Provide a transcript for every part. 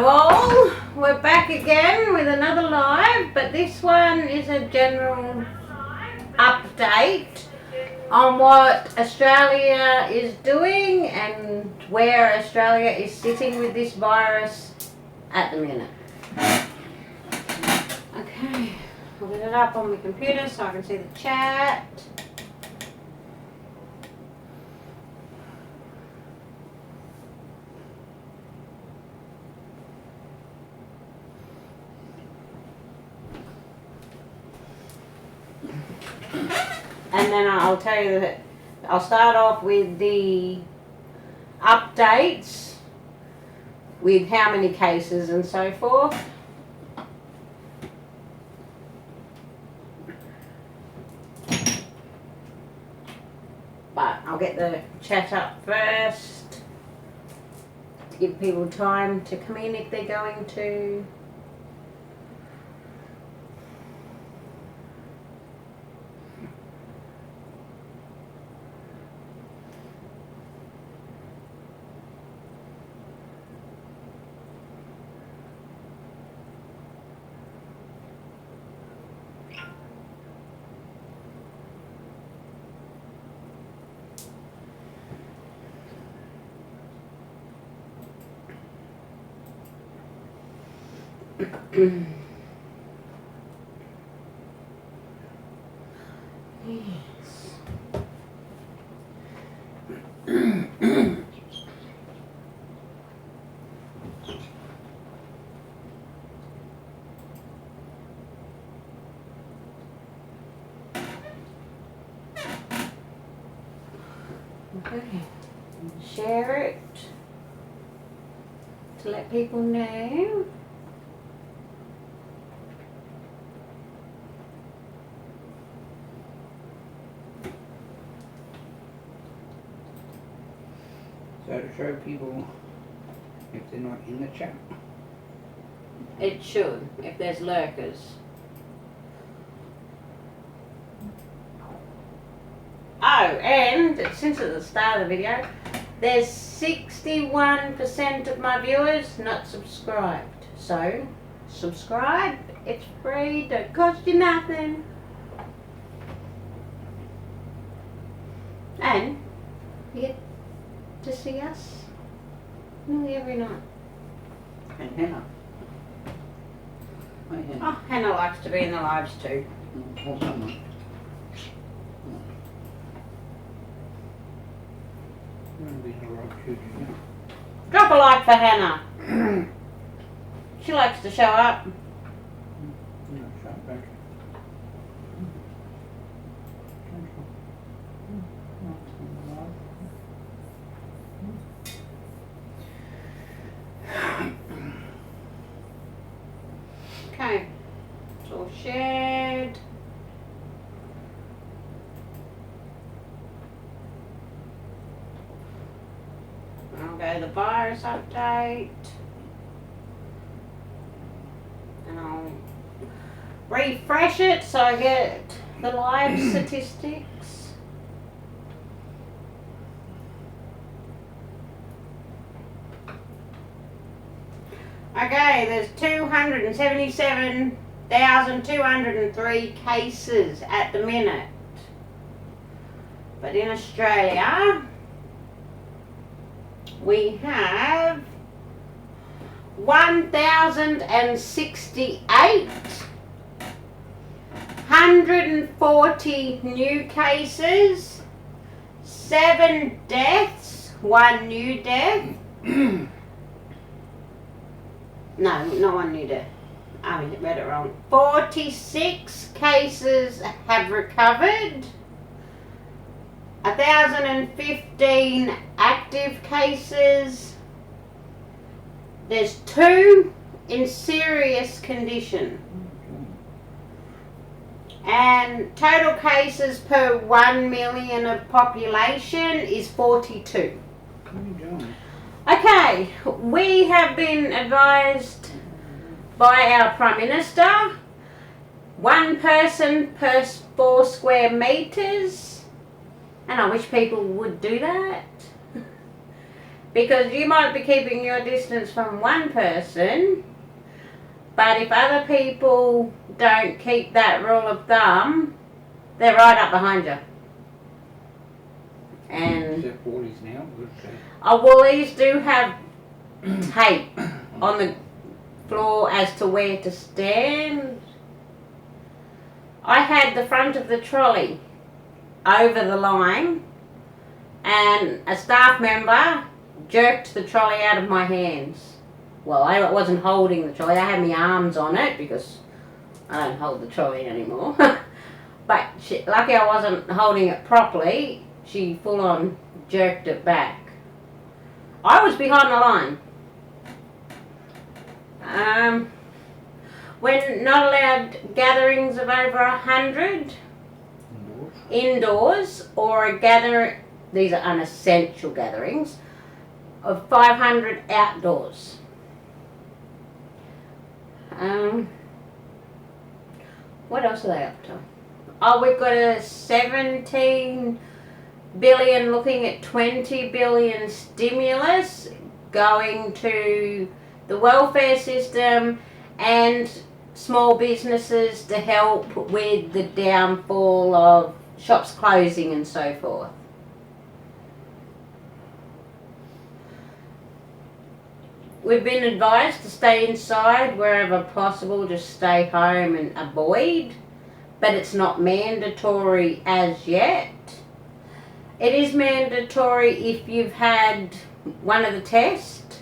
all, we're back again with another live, but this one is a general update on what Australia is doing and where Australia is sitting with this virus at the minute. Okay, I'll get it up on my computer so I can see the chat. And then I'll tell you that I'll start off with the updates with how many cases and so forth. But I'll get the chat up first to give people time to come in if they're going to. Yes. Okay, share it to let people know. So to show people if they're not in the chat. It should, if there's lurkers. Oh, and since at the start of the video, there's 61% of my viewers not subscribed. So, subscribe, it's free, don't cost you nothing. And you get to see us nearly every night. And Hannah. Hi Hannah. Oh, Hannah likes to be in the lives too. Or someone. Drop a like for Hannah. She likes to show up. Okay, it's all shared. I'll go to the virus update. And I'll refresh it so I get the live statistics. Okay, there's 277,203 cases at the minute. But in Australia, we have 1,068, 140 new cases, 7 deaths, 1 new death. No, not 1 new death. I read it wrong. 46 cases have recovered. 1,015 active cases. There's 2 in serious condition. And total cases per 1 million of population is 42. Okay, we have been advised by our Prime Minister, 1 person per 4 square metres. And I wish people would do that. Because you might be keeping your distance from one person, but if other people don't keep that rule of thumb, they're right up behind you. And Except Wally's now, good. woolies do have tape on the floor as to where to stand. I had the front of the trolley over the line, and a staff member jerked the trolley out of my hands. Well, I wasn't holding the trolley. I had my arms on it because I don't hold the trolley anymore. But lucky I wasn't holding it properly. She full on jerked it back. I was behind the line. We're not allowed gatherings of over 100 indoors, or a gather. These are unessential gatherings of 500 outdoors. What else are they up to? Oh, we've got a 17 billion looking at 20 billion stimulus going to the welfare system and small businesses to help with the downfall of shops closing and so forth. We've been advised to stay inside wherever possible, just stay home and avoid, but it's not mandatory as yet. It is mandatory if you've had one of the tests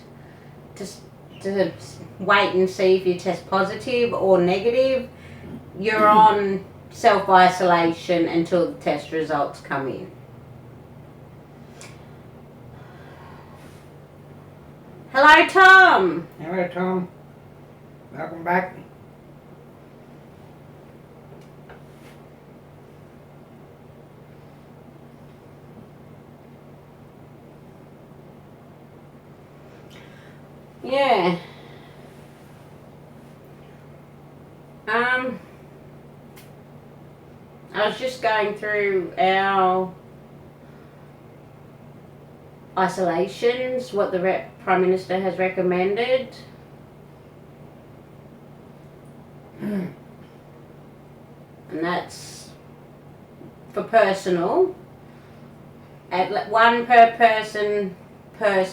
to wait and see if you test positive or negative. You're on self-isolation until the test results come in. Hello, Tom. Hello, Tom. Welcome back. Yeah. I was just going through our isolations, what the Prime Minister has recommended. And that's for personal, at one per person per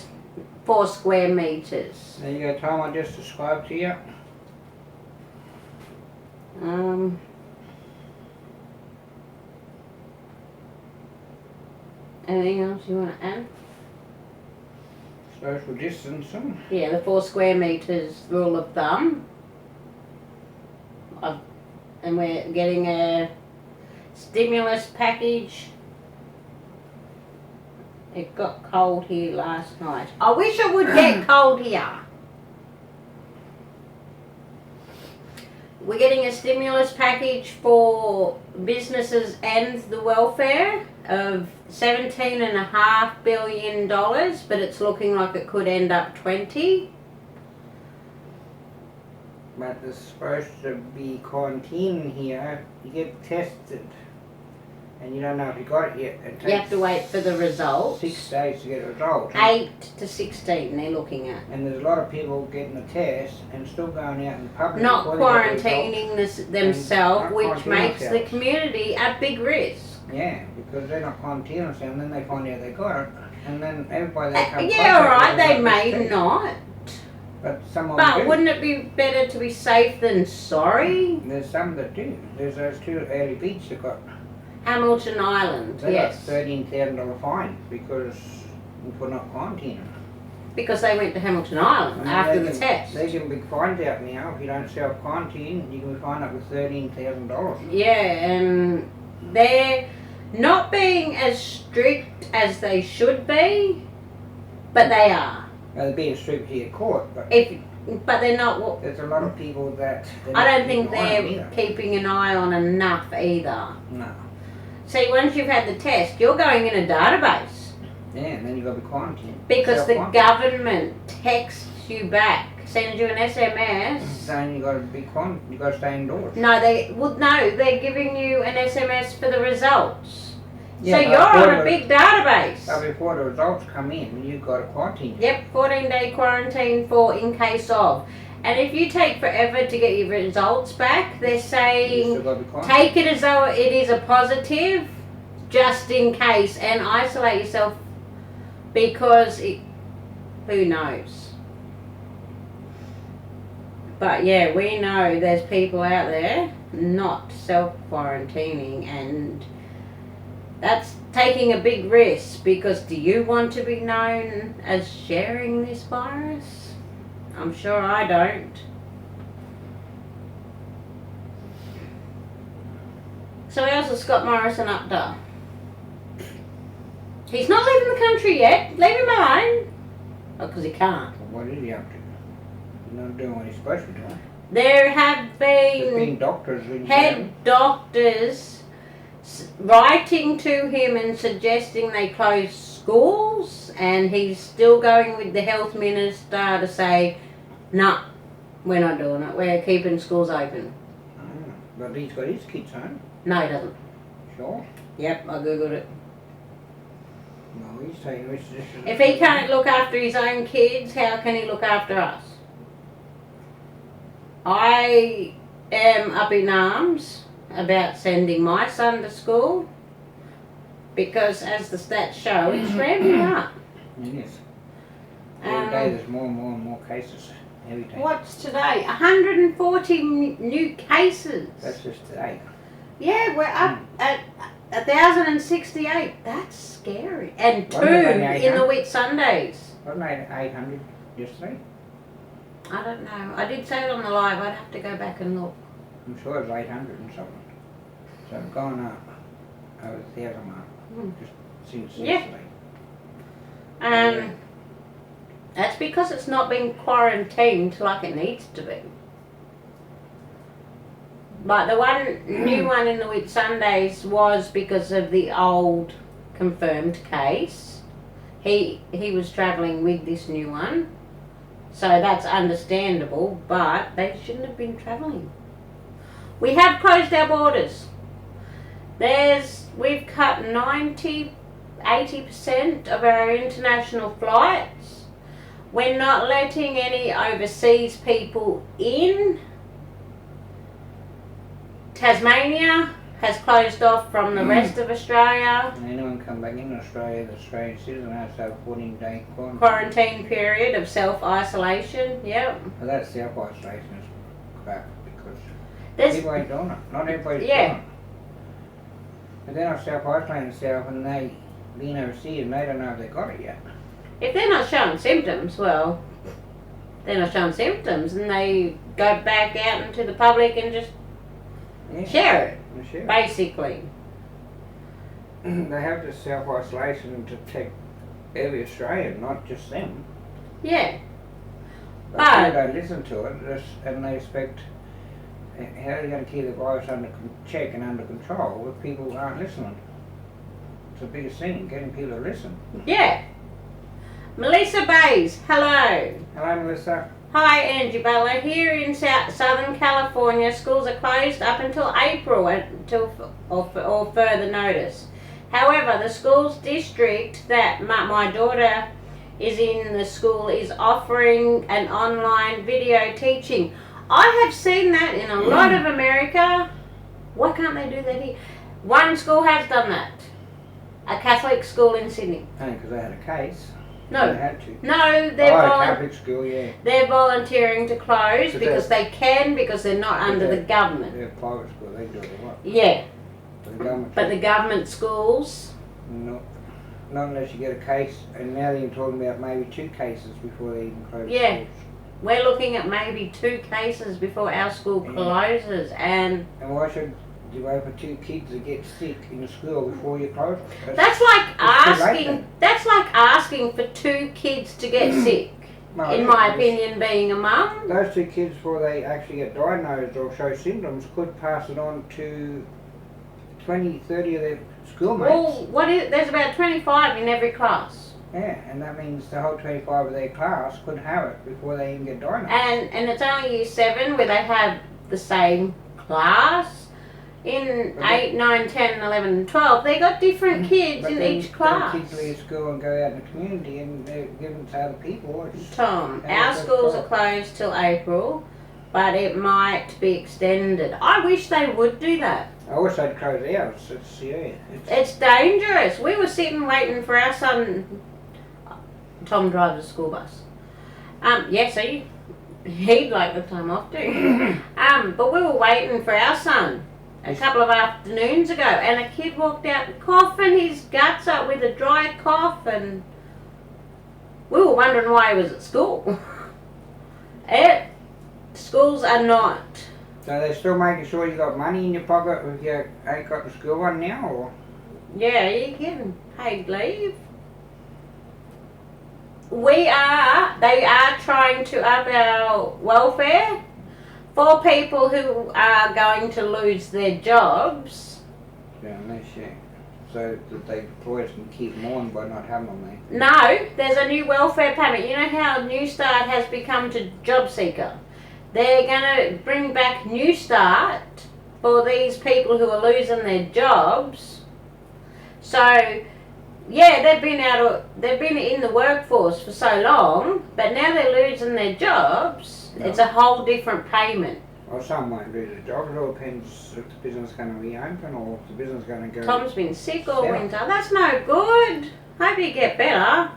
4 square metres. There you go, Tom, I just described to you. Anything else you want to add? Social distancing. Yeah, the 4 square metres rule of thumb. And we're getting a stimulus package. It got cold here last night. I wish it would get cold here. We're getting a stimulus package for businesses and the welfare of $17.5 billion, but it's looking like it could end up 20. But there's supposed to be quarantine here. You get tested, and you don't know if you got it yet. It takes You have to wait for the results. 6 days to get a result. 8 to 16 they're looking at. And there's a lot of people getting the test and still going out in public. Not before they get the quarantining results. themselves, not which quarantining makes the themselves. community at big risk. Yeah, because they're not quarantining themselves, and then they find out they got it, and then everybody they come Yeah, alright, contact they with may it. not. But some of them But do. wouldn't it be better to be safe than sorry? There's some that do. There's those 2 early beats that got, Hamilton Island, they yes. got $13,000 fine because for not quarantining. Because they went to Hamilton Island I mean, after they the can- test. They can be fined out now if you don't self-quarantine. You can be fined up to $13,000. Yeah, and they're not being as strict as they should be, but they are. Now, they're being strict to your court, but But they're not. there's a lot of people that... I don't think keep an eye on they're either. keeping an eye on enough either. No. See, once you've had the test, you're going in a database Yeah, and then you've got to be quarantined. because the Self-quarantine. government texts you back, sends you an SMS. Saying you got to be quarantined, you got to stay indoors. No, they're giving you an SMS for the results. So you're on a big database. But before the results come in, you've got a quarantine. Yep, 14-day quarantine for in case of. And if you take forever to get your results back, they're saying take it as though it is a positive, just in case, and isolate yourself because who knows. But yeah, we know there's people out there not self-quarantining, and that's taking a big risk, because do you want to be known as sharing this virus? I'm sure I don't. So else has Scott Morrison up to? He's not leaving the country yet. Leave him alone. Oh, because he can't. Well, what is he up to? He's not doing what he's supposed to be doing. There have been doctors, head doctors writing to him and suggesting they close schools, and he's still going with the health minister to say, nah, we're not doing it. We're keeping schools open. But he's got his kids home. No, he doesn't. Sure. Yep, I googled it. No, he's saying which position. If he can't look after his own kids, how can he look after us? I am up in arms about sending my son to school, because as the stats show, it's ramping up. Yes. Every day there's more and more cases. Every day. What's today? 140 new cases. That's just today. Yeah, we're up at 1,068. That's scary. And 2 in the week Sundays. Wasn't it 800 yesterday? I don't know. I did say it on the live. I'd have to go back and look. I'm sure it was 800 and something. So it's gone up over 1,000 mark just since yesterday. That's because it's not been quarantined like it needs to be. But the new one in the week Sundays was because of the old confirmed case. He was travelling with this new one. So that's understandable, but they shouldn't have been travelling. We have closed our borders. We've cut 80% of our international flights. We're not letting any overseas people in. Tasmania has closed off from the rest of Australia. Anyone come back in Australia, the Australian citizen has to have a 14-day quarantine period of self-isolation. Yep. Well, that self-isolation is crap, because people ain't doing it. Not everybody's doing it. But they're not self-isolating themselves, and they being overseas, and they don't know if they got it yet. If they're not showing symptoms, well, they're not showing symptoms, and they go back out into the public and just share it. Basically. They have this self-isolation to take every Australian, not just them. Yeah. But people don't listen to it, and they expect, how are you going to keep the virus under check and under control if people aren't listening? It's the biggest thing, getting people to listen. Yeah. Melissa Bays, hello. Hello, Melissa. Hi, Angie Butler. Here in Southern California, schools are closed up until April or further notice. However, the schools district that my daughter is in, the school is offering an online video teaching. I have seen that in a lot of America. Why can't they do that here? One school has done that. A Catholic school in Sydney. Only because they had a case. No, they had to. No, Catholic school, yeah. They're volunteering to close because they can, because they're not under the government. They're private school, they do it a lot. Yeah. But the government schools? No, not unless you get a case, and now they're talking about maybe 2 cases before they even close schools. We're looking at maybe 2 cases before our school closes, and why should you wait for 2 kids to get sick in school before you close it? That's like asking. That's like asking for 2 kids to get sick. No, in my opinion, being a mum. Those 2 kids, before they actually get diagnosed or show symptoms, could pass it on to 20, 30 of their schoolmates. Well, there's about 25 in every class. Yeah, and that means the whole 25 of their class could have it before they even get diagnosed. And it's only year 7 where they have the same class. in 8, 9, 10, 11 and 12, they got different kids in each class. Kids leave school and go out in the community and they're given to other people. Tom, our schools are closed till April, but it might be extended. I wish they would do that. I wish they'd close ours. It's dangerous. We were sitting waiting for our son. Tom drives a school bus. See, he'd like the time off too. But we were waiting for our son a couple of afternoons ago, and a kid walked out coughing his guts up with a dry cough, and we were wondering why he was at school. Schools are not. So they're still making sure you got money in your pocket if you ain't got the school one now, or? Yeah, you can paid leave. They are trying to up our welfare for people who are going to lose their jobs. Yeah, so that the employers can keep them on by not having them there. No, there's a new welfare payment. You know how New Start has become to job seeker? They're going to bring back New Start for these people who are losing their jobs. So, yeah, they've been in the workforce for so long, but now they're losing their jobs. No. It's a whole different payment. Well, some won't lose their jobs. It all depends if the business is going to reopen or if the business is going to go. Tom's been sick all winter. That's no good. Hope you get better.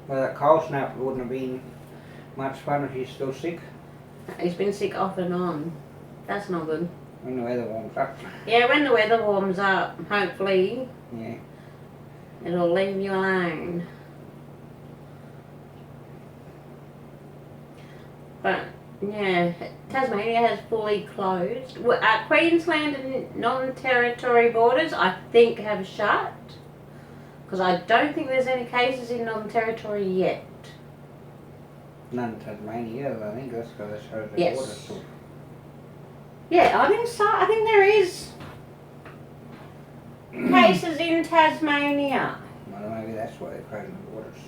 Well, that cold snap wouldn't have been much fun if he's still sick. He's been sick off and on. That's not good. When the weather warms up. Yeah, when the weather warms up, hopefully. Yeah. It'll leave you alone. But, yeah, Tasmania has fully closed. Queensland and Northern Territory borders, I think, have shut. Because I don't think there's any cases in Northern Territory yet. None in Tasmania, I think that's because they showed the borders too. Yeah, I think so. I think there is cases in Tasmania. Well, maybe that's why they're closing the borders.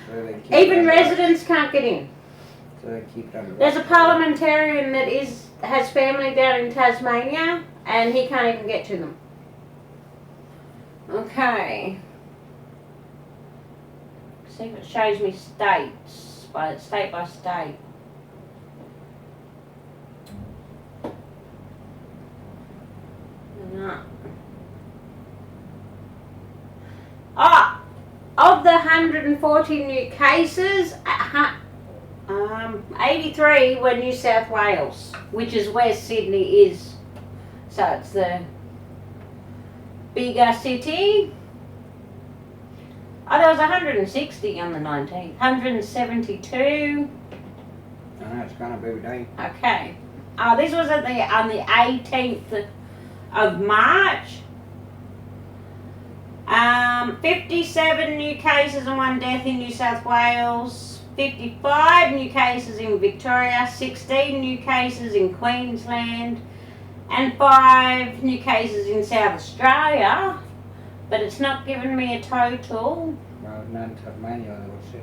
So even residents can't get in. So they keep it under. There's a parliamentarian that has family down in Tasmania, and he can't even get to them. Okay. See if it shows me states. State by state. No. Of the 140 new cases, 83 were New South Wales, which is where Sydney is. So it's the bigger city. Oh, there was 160 on the 19th. 172. I know, it's going up every day. Okay. This was on the 18th of March. 57 new cases and 1 death in New South Wales. 55 new cases in Victoria. 16 new cases in Queensland. And 5 new cases in South Australia. But it's not giving me a total. Well, none in Tasmania, they would say.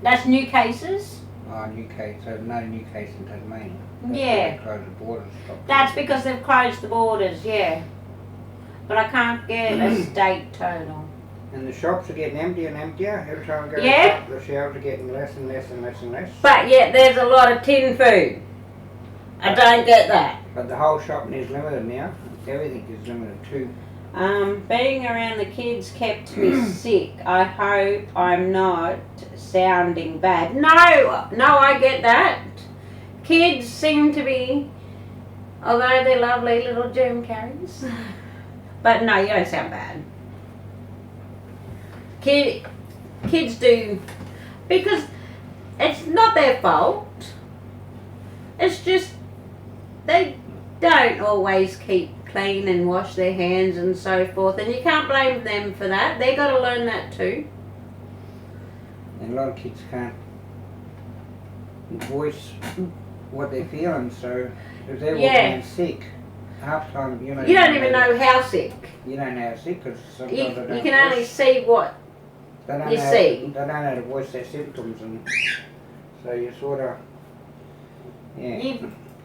That's new cases? Oh, new case. So no new case in Tasmania. That's yeah. They closed the borders. That's because they've closed the borders, yeah. But I can't get a state total. And the shops are getting emptier and emptier. Every time I go yeah. to the shelves are getting less and less and less and less. But yet there's a lot of tin food. I don't get that. But the whole shopping is limited now. Everything is limited too. Being around the kids kept me sick. I hope I'm not sounding bad. No, I get that. Kids seem to be, although they're lovely little germ carriers. But no, you don't sound bad. Kids do, because it's not their fault. It's just they don't always keep clean and wash their hands and so forth, and you can't blame them for that. They got to learn that too. And a lot of kids can't voice what they're feeling, so if they're walking sick, half the time you don't even know how sick. You don't know how sick because sometimes they don't. You can only see what you see. They don't know how to voice their symptoms, and so you sort of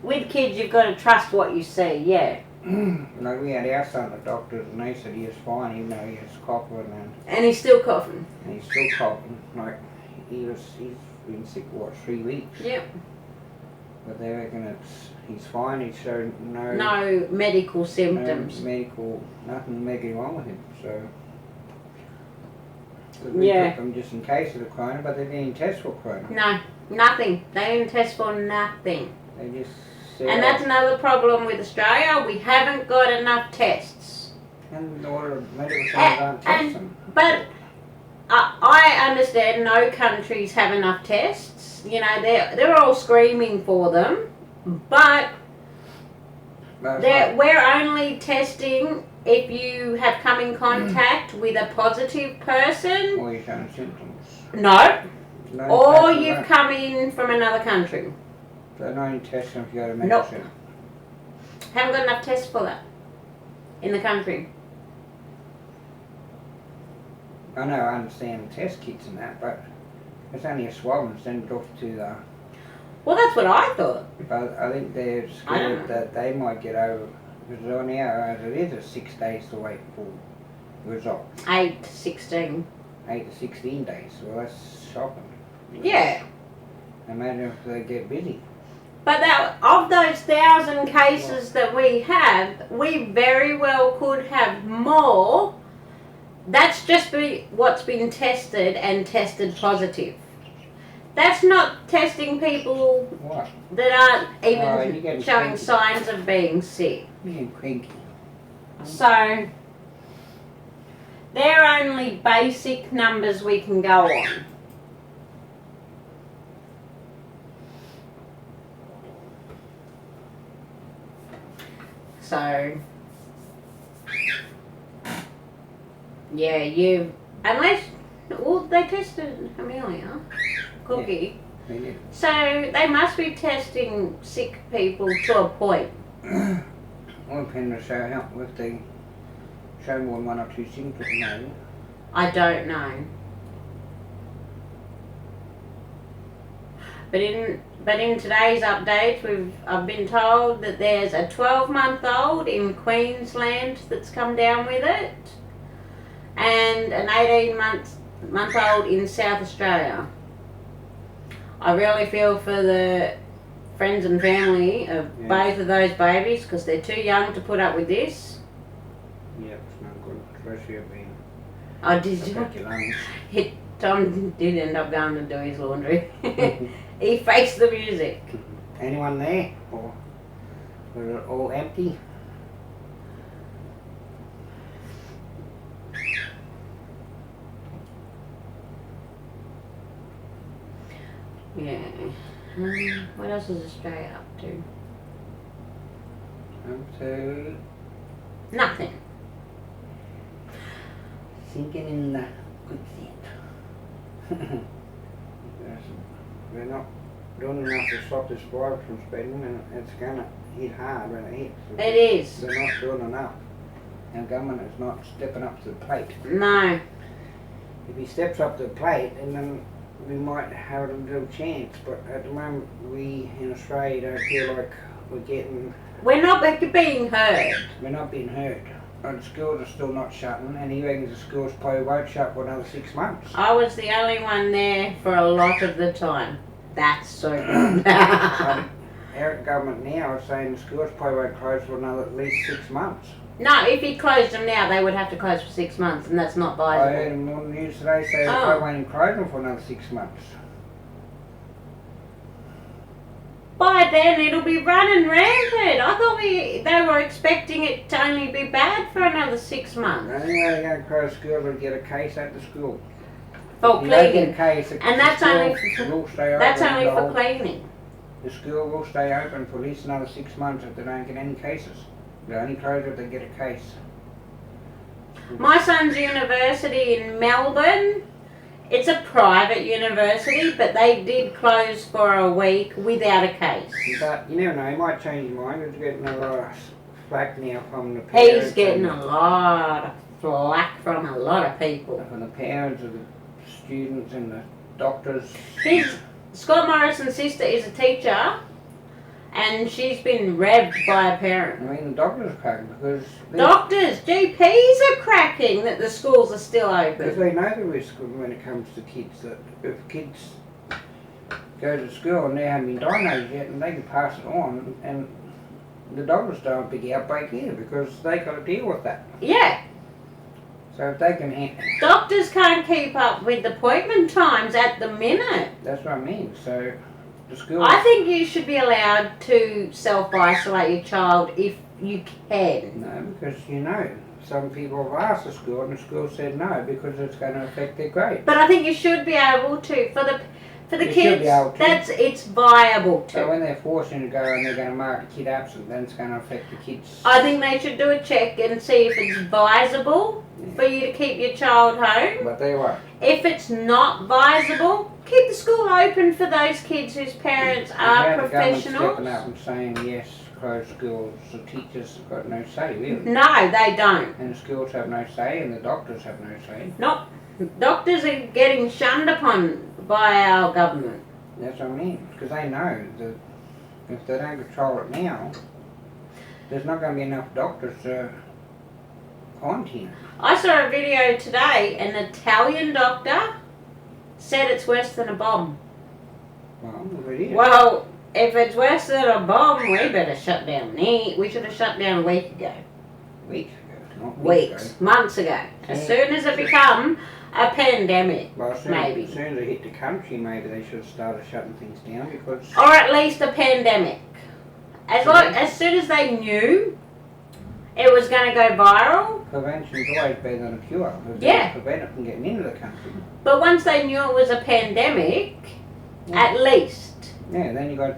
with kids, you've got to trust what you see. Yeah. Like we had our son at the doctors and they said he was fine even though he was coughing And he's still coughing. and he's still coughing. Like he's been sick, what, 3 weeks? Yep. But they reckon he's fine, he's showing No medical symptoms. Nothing medically wrong with him, so. Yeah. We took them just in case of the corona, but they didn't test for corona. No, nothing. They didn't test for nothing. They just said, And that's another problem with Australia. We haven't got enough tests. and a lot of medical centres aren't testing. But I understand no countries have enough tests. You know, they're all screaming for them, but we're only testing if you have come in contact with a positive person. Or you're showing symptoms. No. No Or testing you've that. come in from another country. So not only testing if you go to medical Nope. centre. Haven't got enough tests for that in the country. I know, I understand the test kits and that, but it's only a swab and send it off to the. Well, that's what I thought. But I think they're I don't scared know. that they might get over. Because on our it is a 6 days to wait for results. 8 to 16. 8 to 16 days. Well, that's shocking. Yeah. Imagine if they get busy. But of those 1,000 cases that we have, we very well could have more. That's just what's been tested and tested positive. That's not testing people What? that aren't you're even getting showing cranky. signs of being sick. Being cranky. So, they're only basic numbers we can go on. So, yeah, well, they tested Amelia, Cookie, They did. so they must be testing sick people to a point. Well, depending on show how if they show more than 1 or 2 symptoms, maybe. I don't know. But in today's update, I've been told that there's a 12-month-old in Queensland that's come down with it, and an 18-month-old in South Australia. I really feel for the friends and family of both of those babies because they're too young to put up with this. Yeah, it's not good, especially if being Oh, did you? affect your lungs. Tom did end up going to do his laundry. He faced the music. Anyone there? Or was it all empty? Yeah. What else is Australia up to? So Nothing. sinking in the quicksand. They're not doing enough to stop this virus from spreading, and it's gonna hit hard when it hits. It is. They're not doing enough. Our government is not stepping up to the plate. No. If he steps up to the plate, and then we might have a little chance. But at the moment, we in Australia don't feel like We're not being heard. we're not being heard. And schools are still not shutting, and he reckons the schools probably won't shut for another 6 months. I was the only one there for a lot of the time. That's so good. Our government now is saying the schools probably won't close for another at least 6 months. No, if he closed them now, they would have to close for 6 months, and that's not I heard viable. him on the news today say they Oh. probably won't even close them for another 6 months. By then, it'll be running rampant. I thought they were expecting it to only be bad for another 6 The months. only way they're going to close school is get a case at the school. For If you don't get a cleaning. case, And that's only will stay open. That's only the for whole- cleaning. The school will stay open for at least another 6 months if they don't get any cases. They only close if they get a case. My son's university in Melbourne, it's a private university, but they did close for a week without a case. But you never know, he might change his mind. He's getting a lot of flack now from the parents. He's getting and a lot of flack from a lot of people. from the parents of the students and the doctors. Scott Morrison's sister is a teacher, and she's been revved by a parent. I mean, the doctors are cracking because... Doctors, GPs are cracking that the schools are still Because open. they know the risk when it comes to kids, that if kids go to school and they haven't been diagnosed yet, and they can pass it on, and the doctors don't have a big outbreak either because they got to deal with that. Yeah. So if they can... Doctors can't keep up with appointment times at the minute. That's what I mean. So the school... I think you should be allowed to self-isolate your child if you can. No, because some people have asked the school and the school said no because it's going to affect their grade. But I think you should be able to. For the You should kids, be able to. it's viable So to. when they're forcing to go and they're going to mark the kid absent, then it's going to affect the kids. I think they should do a check and see if it's advisable for you to keep your child home. But they won't. If it's not advisable, keep the school open for those kids whose parents are The government stepping professionals. up and saying yes, close schools. The teachers have got no say, really. No, they don't. And the schools have no say, and the doctors have no say. Nope. Doctors are getting shunned upon by our government. That's what I mean, because they know that if they don't control it now, there's not going to be enough doctors to quarantine. I saw a video today, an Italian doctor said it's worse than a bomb. Well, it is. Well, if it's worse than a bomb, we better shut down. We should have shut down a week ago. Weeks ago, not Weeks, ago. months ago. As soon as it become a pandemic, Well, as soon maybe. as it hit the country, maybe they should have started shutting things down because... Or at least a pandemic. As soon as they knew it was going to go viral. Prevention's always better than a cure. Because Yeah. they prevent it from getting into the country. But once they knew it was a pandemic, at least, Yeah, then you got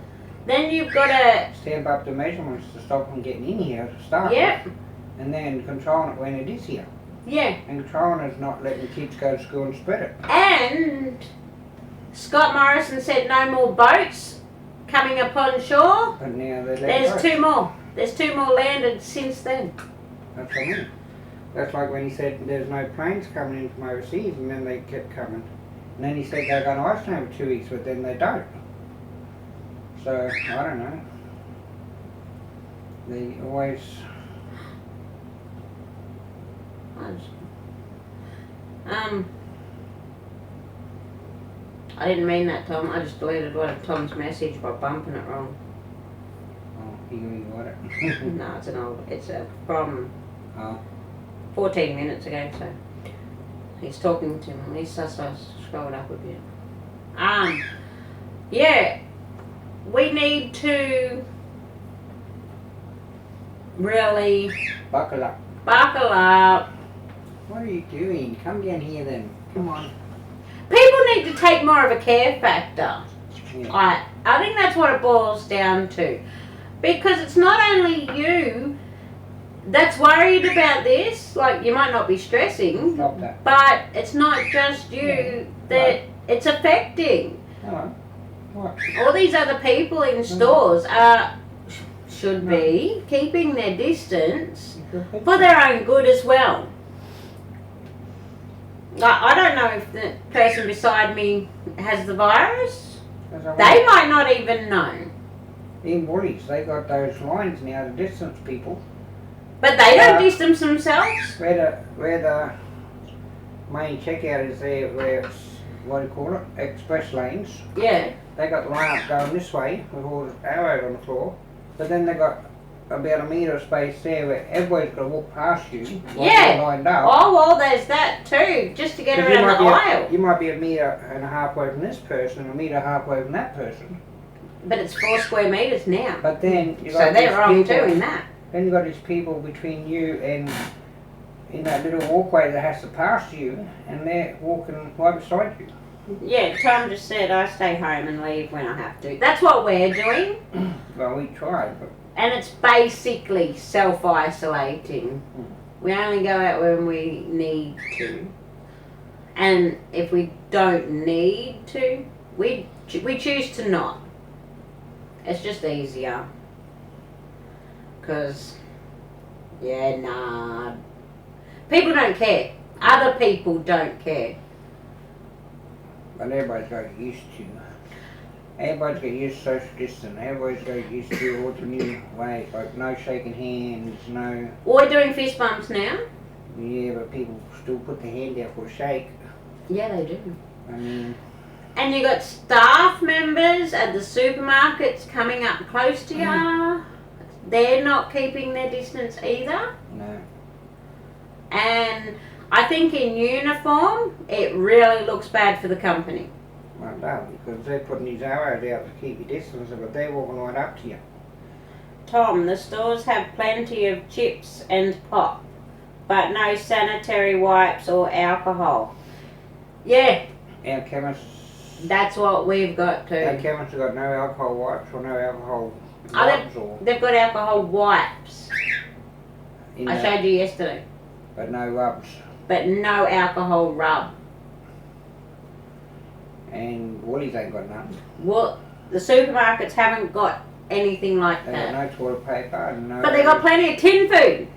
then you've got to... step up the measurements to stop them getting in here to start Yep. with. And then controlling it when it is here. Yeah. And controlling it is not letting kids go to school and spread it. And Scott Morrison said no more boats coming upon shore. But now they let There's go. two more. There's two more landed since then. That's what I mean. That's like when he said there's no planes coming in from overseas, and then they kept coming. And then he said they're going to Iceland for 2 weeks, but then they don't. So, I don't know. They always... I didn't mean that, Tom. I just deleted one of Tom's message by bumping it wrong. Oh, you got it. No, it's from Oh. 14 minutes ago, so he's talking to him. At least I scrolled up a bit. Yeah, we need to really Buckle up. buckle up. What are you doing? Come down here then. Come on. People need to take more of a care factor. Yeah. I think that's what it boils down to. Because it's not only you that's worried about this, like you might not be stressing, Stop that. but it's not just you that it's affecting. Hello. What? All these other people in stores should be keeping their distance for their own good as well. I don't know if the person beside me has the virus. They might not even know. In Woolies, they got those lines now to distance people. But they don't distance themselves. Where the main checkout is there, where it's, what do you call it, express lanes. Yeah. They got the line up going this way with all the arrows on the floor. But then they got about a metre of space there where everybody's got to walk past you. While you're lined up. Oh, well, there's that too, just to get 'Cause around the aisle. You might be a metre and a half away from this person and a metre halfway from that person. But it's 4 square metres now. But then you So got they're these wrong people, too in that. Then you got these people between you and in that little walkway that has to pass you, and they're walking right beside you. Yeah, Tom just said I stay home and leave when I have to. That's what we're doing. Well, we tried, but And it's basically self-isolating. We only go out when we need to. And if we don't need to, we choose to not. It's just easier. Because, yeah, nah. People don't care. Other people don't care. everybody's got used to. Everybody's got used to social distance. Everybody's got used to all the new ways, like no shaking hands, no. We're doing fist bumps now. Yeah, but people still put their hand out for a shake. Yeah, they do. I mean. And you got staff members at the supermarkets coming up close to you. They're not keeping their distance either. No. And I think in uniform, it really looks bad for the company. Well, no, because they're putting these arrows out to keep your distance, but they're walking right up to you. Tom, the stores have plenty of chips and pop, but no sanitary wipes or alcohol. Yeah. Our chemists. That's what we've got too. Our chemists have got no alcohol wipes or no alcohol Oh, rubs or. they've got alcohol wipes. I showed you yesterday. But no rubs. But no alcohol rub. And Woolies ain't got none. Well, the supermarkets haven't got anything like They that. got no toilet paper and no. But they got plenty of tin food.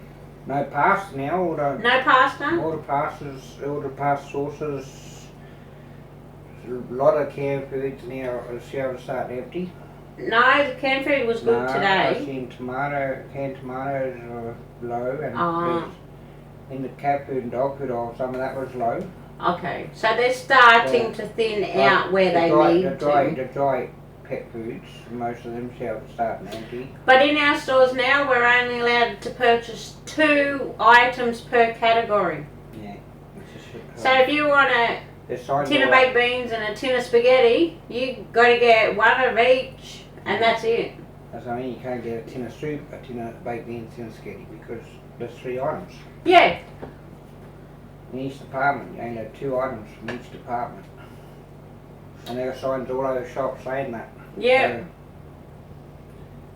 No pasta now. All the No pasta. all the pastas, all the pasta sauces. A lot of canned foods now. The shelves start empty. No, the canned food was good I've today. seen canned tomatoes are low, and Oh. in the cat food and dog food, some of that was low. Okay, so they're starting to thin out where they need to. The dry pet foods, most of them shelves starting empty. But in our stores now, we're only allowed to purchase 2 items per category. Yeah. It's just, So if you want a tin of baked beans and a tin of spaghetti, you got to get 1 of each, and that's it. That's what I mean. You can't get a tin of soup, a tin of baked beans, a tin of spaghetti because there's 3 items. Yeah. In each department, you only have 2 items from each department. And there are signs all over the shop saying that. Yeah.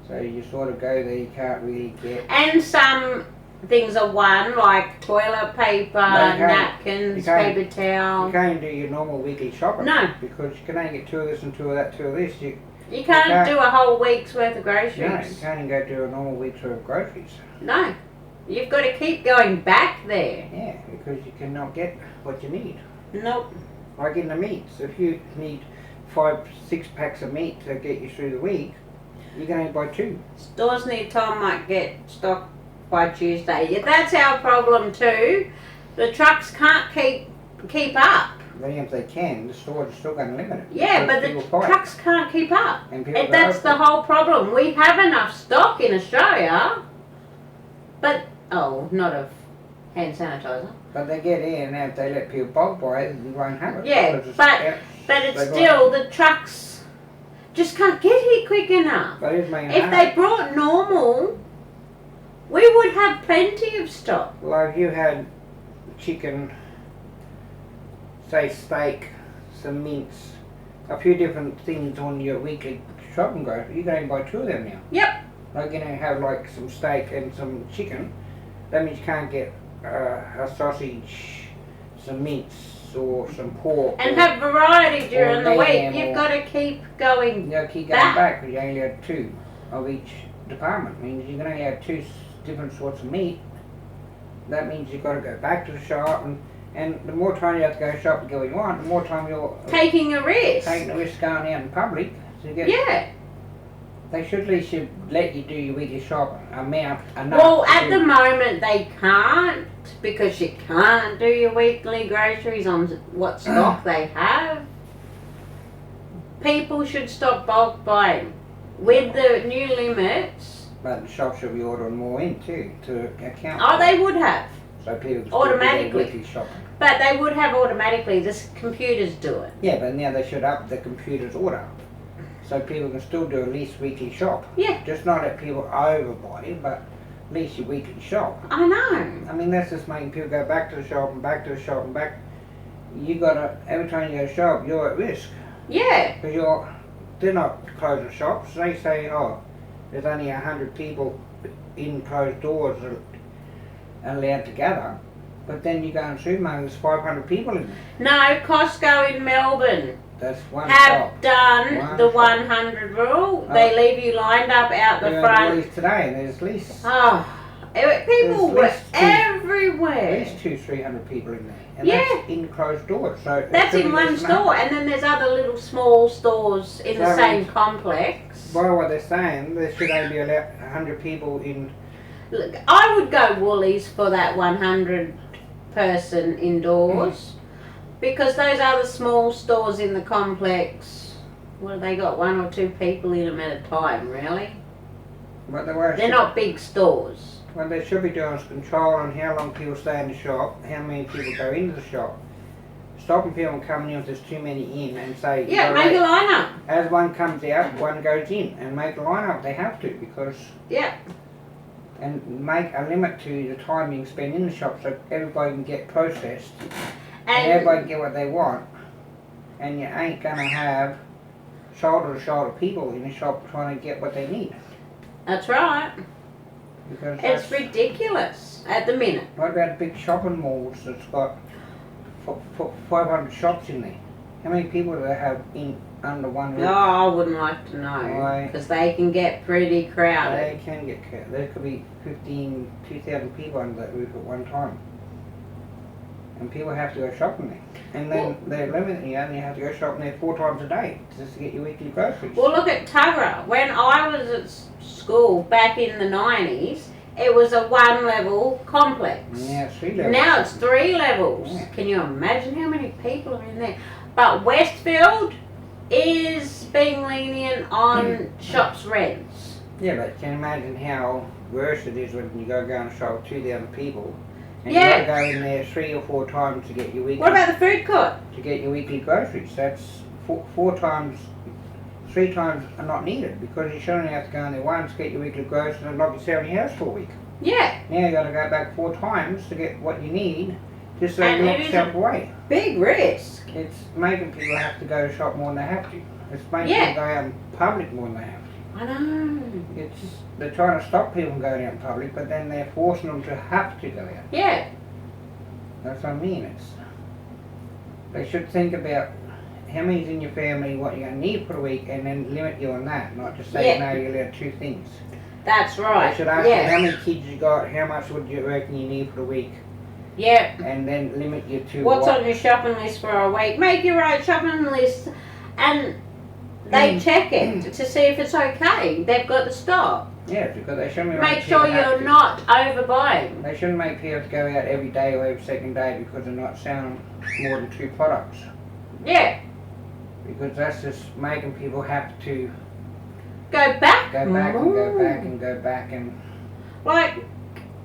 So you sort of go there, you can't really get. And some things are 1, like toilet paper, napkins, paper towel. You can't do your normal weekly shopping. No. Because you can only get 2 of this and 2 of that, 2 of this. You can't do a whole week's worth of groceries. No, you can't even go do a normal week's worth of groceries. No. You've got to keep going back there. Yeah, because you cannot get what you need. Nope. Like in the meats, if you need 5, 6 packs of meat to get you through the week, you can only buy 2. Stores near Tom might get stock by Tuesday. Yeah, that's our problem too. The trucks can't keep up. But even if they can, the stores are still going to limit it. Yeah, but the trucks can't keep up. And that's the whole problem. We have enough stock in Australia, but not of hand sanitizer. But they get in, and if they let people bulk buy it, you won't have it. Yeah, but it's still, the trucks just can't get here quick enough. But it's if they brought normal, we would have plenty of stock. Well, if you had chicken, say steak, some mince, a few different things on your weekly shopping grocery, you can only buy 2 of them now. Yep. Like you know, have like some steak and some chicken. That means you can't get a sausage, some mince, or some pork. And have variety during the week. You've got to keep going. You keep going back because you only have 2 of each department. Means you can only have 2 different sorts of meat. That means you've got to go back to the shop, and the more time you have to go shop to get what you want, the more time you're taking a risk. Taking a risk going out in public to get. Yeah. They should at least let you do your weekly shopping enough. Well, at the moment they can't, because you can't do your weekly groceries on what stock they have. People should stop bulk buying. With the new limits. But the shops should be ordering more in too, to account for they would have. So people automatically. Weekly shopping. But they would have automatically. The computers do it. Yeah, but now they should up the computer's order. So people can still do at least weekly shop. Yeah. Just not let people overbuy, but at least your weekly shop. I know. I mean, that's just making people go back to the shop and back to the shop and back. You gotta, every time you go to shop, you're at risk. Yeah. Because they're not closing shops. They say, there's only 100 people in closed doors allowed to gather. But then you go in the supermarket, there's 500 people in there. No, Costco in Melbourne. That's one have done the 100 rule. They leave you lined up out the front. Today, and there's at least. People were everywhere. At least 200-300 people in there. And Yeah. that's in closed doors. So That's in one store, and then there's other little small stores in the same complex. By what they're saying, there should only be 100 people in. Look, I would go Woolies for that 100 person indoors, because those other small stores in the complex, well, they got 1 or 2 people in them at a time, really. But They're not big stores. What they should be doing is control on how long people stay in the shop, how many people go into the shop, stopping people from coming in if there's too many in, and say, yeah, make a line up. As one comes out, one goes in, and make a line up. They have to, because and make a limit to the time you can spend in the shop so everybody can get processed and everybody can get what they want, and you ain't gonna have shoulder to shoulder people in the shop trying to get what they need. That's right. Because it's ridiculous at the minute. What about big shopping malls that's got 500 shops in there? How many people do they have in under one roof? Oh, I wouldn't like to know, because they can get pretty crowded. They can get crowded. There could be 2,000 people under that roof at one time. And people have to go shopping there. And then they're limiting you, and you have to go shopping there 4 times a day just to get your weekly groceries. Well, look at Tuggerah. When I was at school back in the 90s, it was a 1-level complex. Now it's 3 levels. Now it's 3 levels. Yeah. Can you imagine how many people are in there? But Westfield is being lenient on shops rents. Yeah, but can you imagine how worse it is when you go and shop with 2,000 people? And Yeah. you got to go in there 3 or 4 times to get your weekly. What about the food court? To get your weekly groceries, that's 4 times, 3 times are not needed, because you should only have to go in there once, get your weekly groceries, and lock yourself in your house for a week. Yeah. Now you got to go back 4 times to get what you need, just so you lock yourself away. Big risk. It's making people have to go shop more than they have to. It's making people go out in public more than they have to. I know. They're trying to stop people from going out in public, but then they're forcing them to have to go out. Yeah. That's what I mean. They should think about how many's in your family, what you're going to need for a week, and then limit you on that, not just say, no, you're allowed 2 things. That's right. They should ask you how many kids you got, how much would you reckon you need for a week. Yeah. And then limit you to what's on your shopping list for a week. Make your own shopping list, and they check it to see if it's okay. They've got the stock. Yeah, because they shouldn't make sure you're not overbuying. They shouldn't make people have to go out every day or every second day because they're not selling more than 2 products. Yeah. Because that's just making people have to go back. Go back and go back and go back and...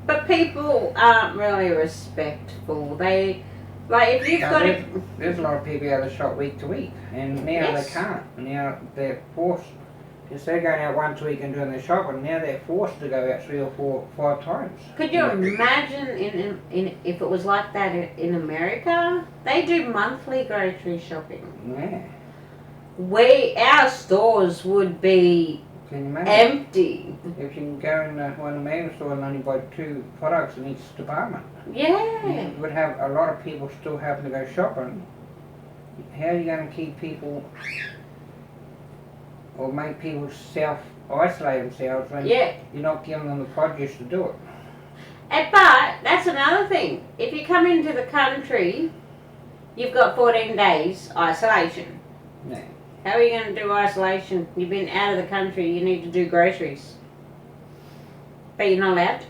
But people aren't really respectful. They... Like, if you've got to... There's a lot of people out of the shop week to week, and now they can't. Now they're forced. Instead of going out once a week and doing their shopping, now they're forced to go out 3 or 4, 5 times. Could you imagine in if it was like that in America? They do monthly grocery shopping. Yeah. Our stores would be empty. If you can go in one of the mega stores and only buy 2 products in each department. Yeah. You would have a lot of people still having to go shopping. How are you going to keep people or make people self-isolate themselves when you're not giving them the produce to do it? But that's another thing. If you come into the country, you've got 14 days isolation. Yeah. How are you going to do isolation? You've been out of the country, you need to do groceries. But you're not allowed.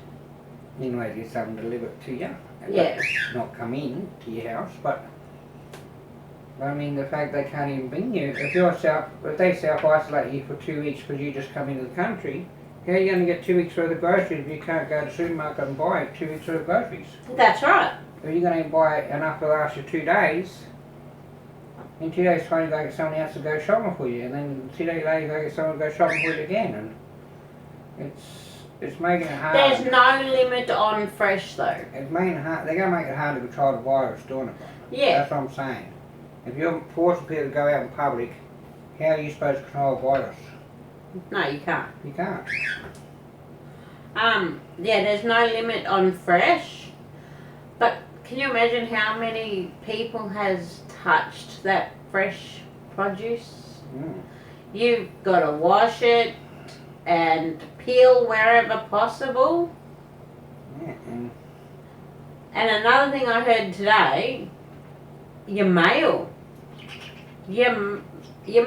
You know, get someone to deliver it to you. Yeah. Not come in to your house, but I mean the fact they can't even bring you. If they self-isolate you for 2 weeks because you just come into the country, how are you going to get 2 weeks worth of groceries if you can't go to the supermarket and buy 2 weeks worth of groceries? That's right. If you're going to buy enough to last you 2 days, in 2 days' time you go get someone else to go shopping for you, and then 2 days later you go get someone to go shopping for you again, and it's making it hard. There's no limit on fresh though. It's making it hard. They're going to make it hard to control the virus doing it. Yeah. That's what I'm saying. If you're forcing people to go out in public, how are you supposed to control the virus? No, you can't. You can't. Yeah, there's no limit on fresh. But can you imagine how many people has touched that fresh produce? You've got to wash it and peel wherever possible. Yeah, And another thing I heard today, your mail. Your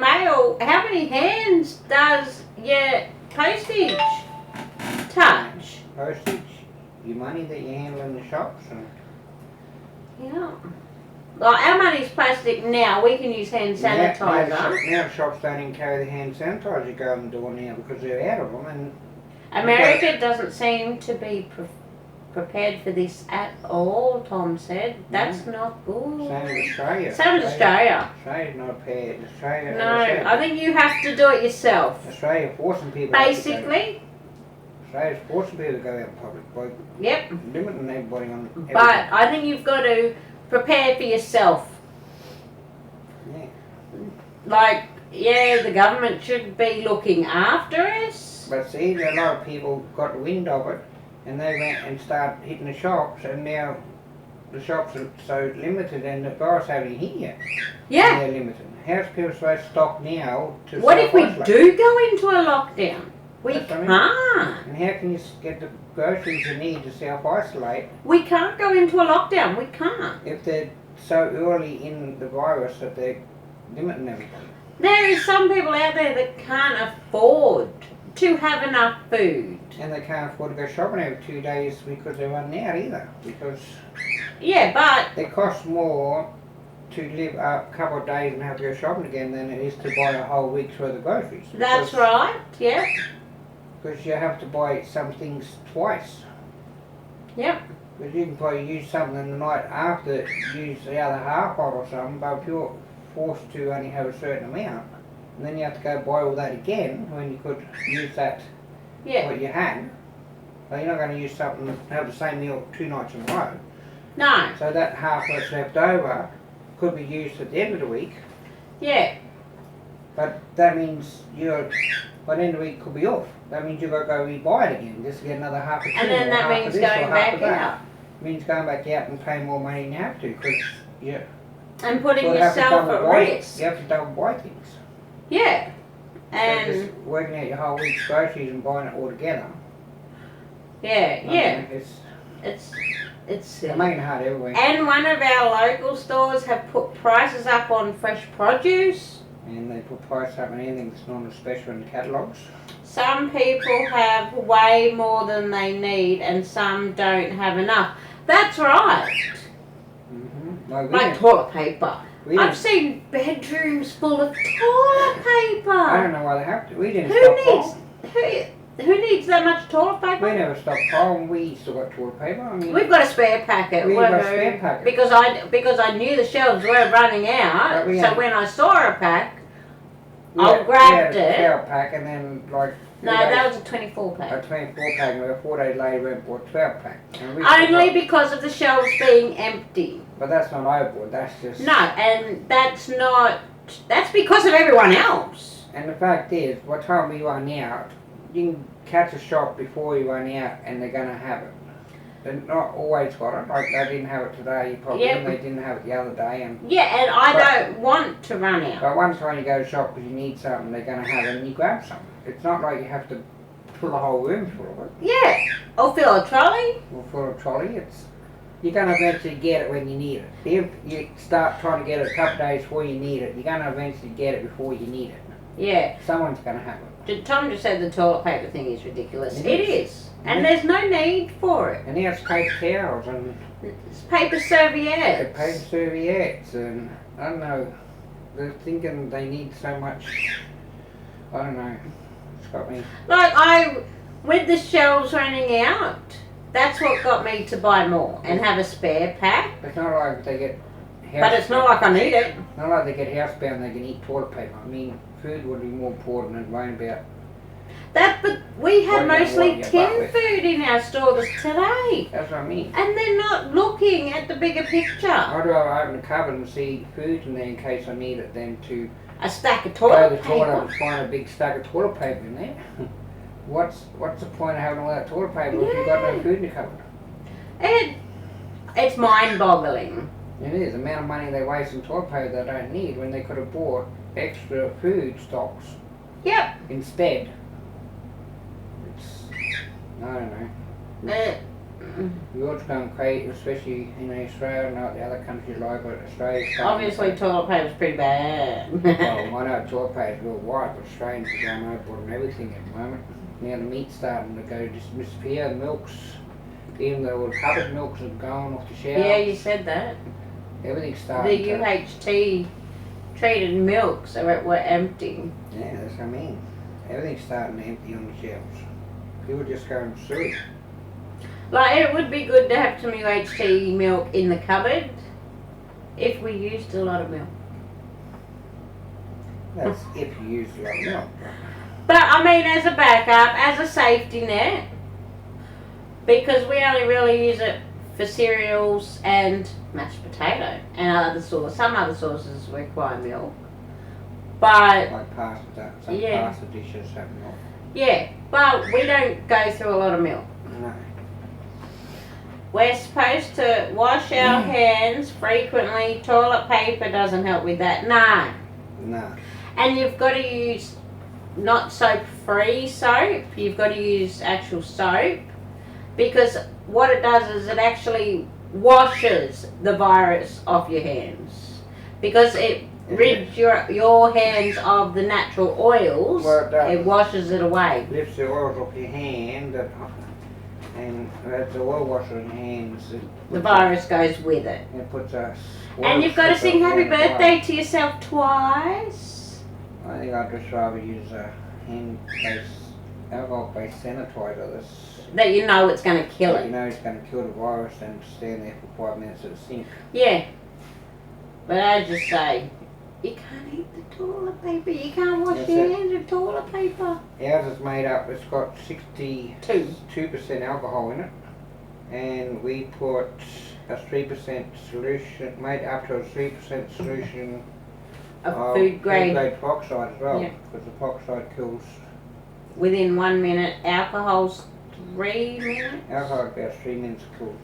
mail, how many hands does your postage touch? Postage, your money that you handle in the shops. And Yeah. Like our money's plastic now, we can use hand sanitizer. Now the shops don't even carry the hand sanitizer go in the door now because they're out of them. And America doesn't seem to be prepared for this at all, Tom said. That's not good. Same as Australia. Same as Australia. Australia's not prepared. Australia. No, I think you have to do it yourself. Australia forcing people. Basically. Australia's forcing people to go out in public by limiting everybody on. Everything. But I think you've got to prepare for yourself. Yeah. Like, yeah, the government should be looking after us. But see, a lot of people got the wind of it, and they went and started hitting the shops, and now the shops are so limited, and the virus haven't hit yet. Yeah. They're limited. How's people supposed to stock now to What if we self-isolate? do go into a lockdown? We That's what I can't. And how can you get the groceries you need to self-isolate We can't go into a lockdown. We can't. if they're so early in the virus that they're limiting everybody? There is some people out there that can't afford to have enough food. And they can't afford to go shopping every 2 days because they're running out either. Because Yeah, but it costs more to live a couple of days and have to go shopping again than it is to buy a whole week's worth of groceries. that's right. Yeah. Because you have to buy some things twice. Yep. Because you can probably use something the night after, use the other half of or something, but if you're forced to only have a certain amount, and then you have to go buy all that again when you could use that Yeah. what you had. So you're not going to use something, have the same meal 2 nights in a row. No. So that half that's left over could be used at the end of the week, Yeah. but that means you're, by the end of the week could be off. That means you've got to go rebuy it again, just to get another half of And then that means going back out. Means going back out and paying more money than you have to, because you And putting sort of have to yourself double at buy, risk. you have to double buy things. Yeah. So And just working out your whole week's groceries and buying it all together. yeah, I yeah. mean, It's they're making it hard everywhere. And one of our local stores have put prices up on fresh produce. And they put price up on anything that's not a special in the catalogues. Some people have way more than they need and some don't have enough. That's right. Like toilet paper. I've seen bedrooms full of toilet paper. I don't know why they have to. We didn't Who stop needs who needs that much toilet We paper? never stopped piling. We still got toilet paper. I mean, We've got a spare packet. We've got a spare packet. Because I knew the shelves were running out. But we So had- when I saw a pack, we I had- grabbed we had it. a 12 pack and then like no, 4 days, that was a 24 a pack. 24 pack, and about 4 days later we went and bought 12 pack. And we Only forgot- because of the shelves being empty. But that's not overboard. That's just. No, and that's because of everyone else. And the fact is, what time we run out, you can catch a shop before you run out, and they're gonna have it. They're not always got it. Like they didn't have it today, probably, Yep. and they didn't have it the other day, and. Yeah, and I don't want to run out. But one time you go to shop because you need something, they're going to have it and you grab something. It's not like you have to fill a whole room full of it Yeah, or fill a trolley. or fill a trolley. You're going to eventually get it when you need it. If you start trying to get it a couple of days before you need it, you're going to eventually get it before you need it. Yeah. Someone's going to have it. Tom just said the toilet paper thing is ridiculous. It It is. is. And there's no need for it. And now it's paper towels and It's paper serviettes. paper serviettes and I don't know. They're thinking they need so much. I don't know. It's got me. Like with the shelves running out, that's what got me to buy more and have a spare pack. It's not like they get. But it's not like I need it. Not like they get housebound, they can eat toilet paper. I mean, food would be more important than worrying about. But we had What you mostly want your butt tin with. food in our stores today. That's what I mean. And they're not looking at the bigger picture. I'd rather open the cupboard and see food in there in case I need it than to A stack of go to toilet the toilet paper. and find a big stack of toilet paper in there. What's the point of having all that toilet paper if you've got no Yeah. food in the cupboard? It's mind-boggling. It is. The amount of money they waste on toilet paper they don't need when they could have bought extra food stocks Yep. instead. It's, I don't know. Yours going crazy, especially in Australia, not the other countries like, but Australia's Obviously toilet paper's pretty bad. well, I know toilet paper's real white, but Australians are going overboard on everything at the moment. Now the meat's starting to go disappear, the milks, even though the cupboard milks are going off the shelves. Yeah, you said that. Everything's starting The UHT treated milks were empty. Yeah, that's what I mean. Everything's starting to empty on the shelves. People just going silly. Like, it would be good to have some UHT milk in the cupboard if we used a lot of milk. That's if you use a lot of milk. But I mean, as a backup, as a safety net, because we only really use it for cereals and mashed potato and other sauce. Some other sauces require milk, but Like pasta, some Yeah. pasta dishes have milk. yeah, but we don't go through a lot of milk. No. We're supposed to wash our hands frequently. Toilet paper doesn't help with that. No. No. And you've got to use not soap-free soap. You've got to use actual soap, because what it does is it actually washes the virus off your hands, because it rids your hands of the natural oils. Well, it does. It washes it away. Lifts the oils off your hand, and that's the oil washer in your hands. The virus goes with it. It puts a And you've got to sing happy on the birthday to yourself twice. I think I'd just rather use a hand-based, alcohol-based sanitizer. That you know it's going to kill You it. know it's going to kill the virus and stand there for 5 minutes at the sink. Yeah. But I just say, you can't eat the toilet paper. You can't wash That's your it. hands with toilet paper. Ours is made up, it's got 62% alcohol in it, and we put a 3% solution, made up to a 3% solution Of food grade. peroxide as well, Yeah. because the peroxide kills, Within 1 minute. Alcohol's 3 minutes. alcohol about 3 minutes kills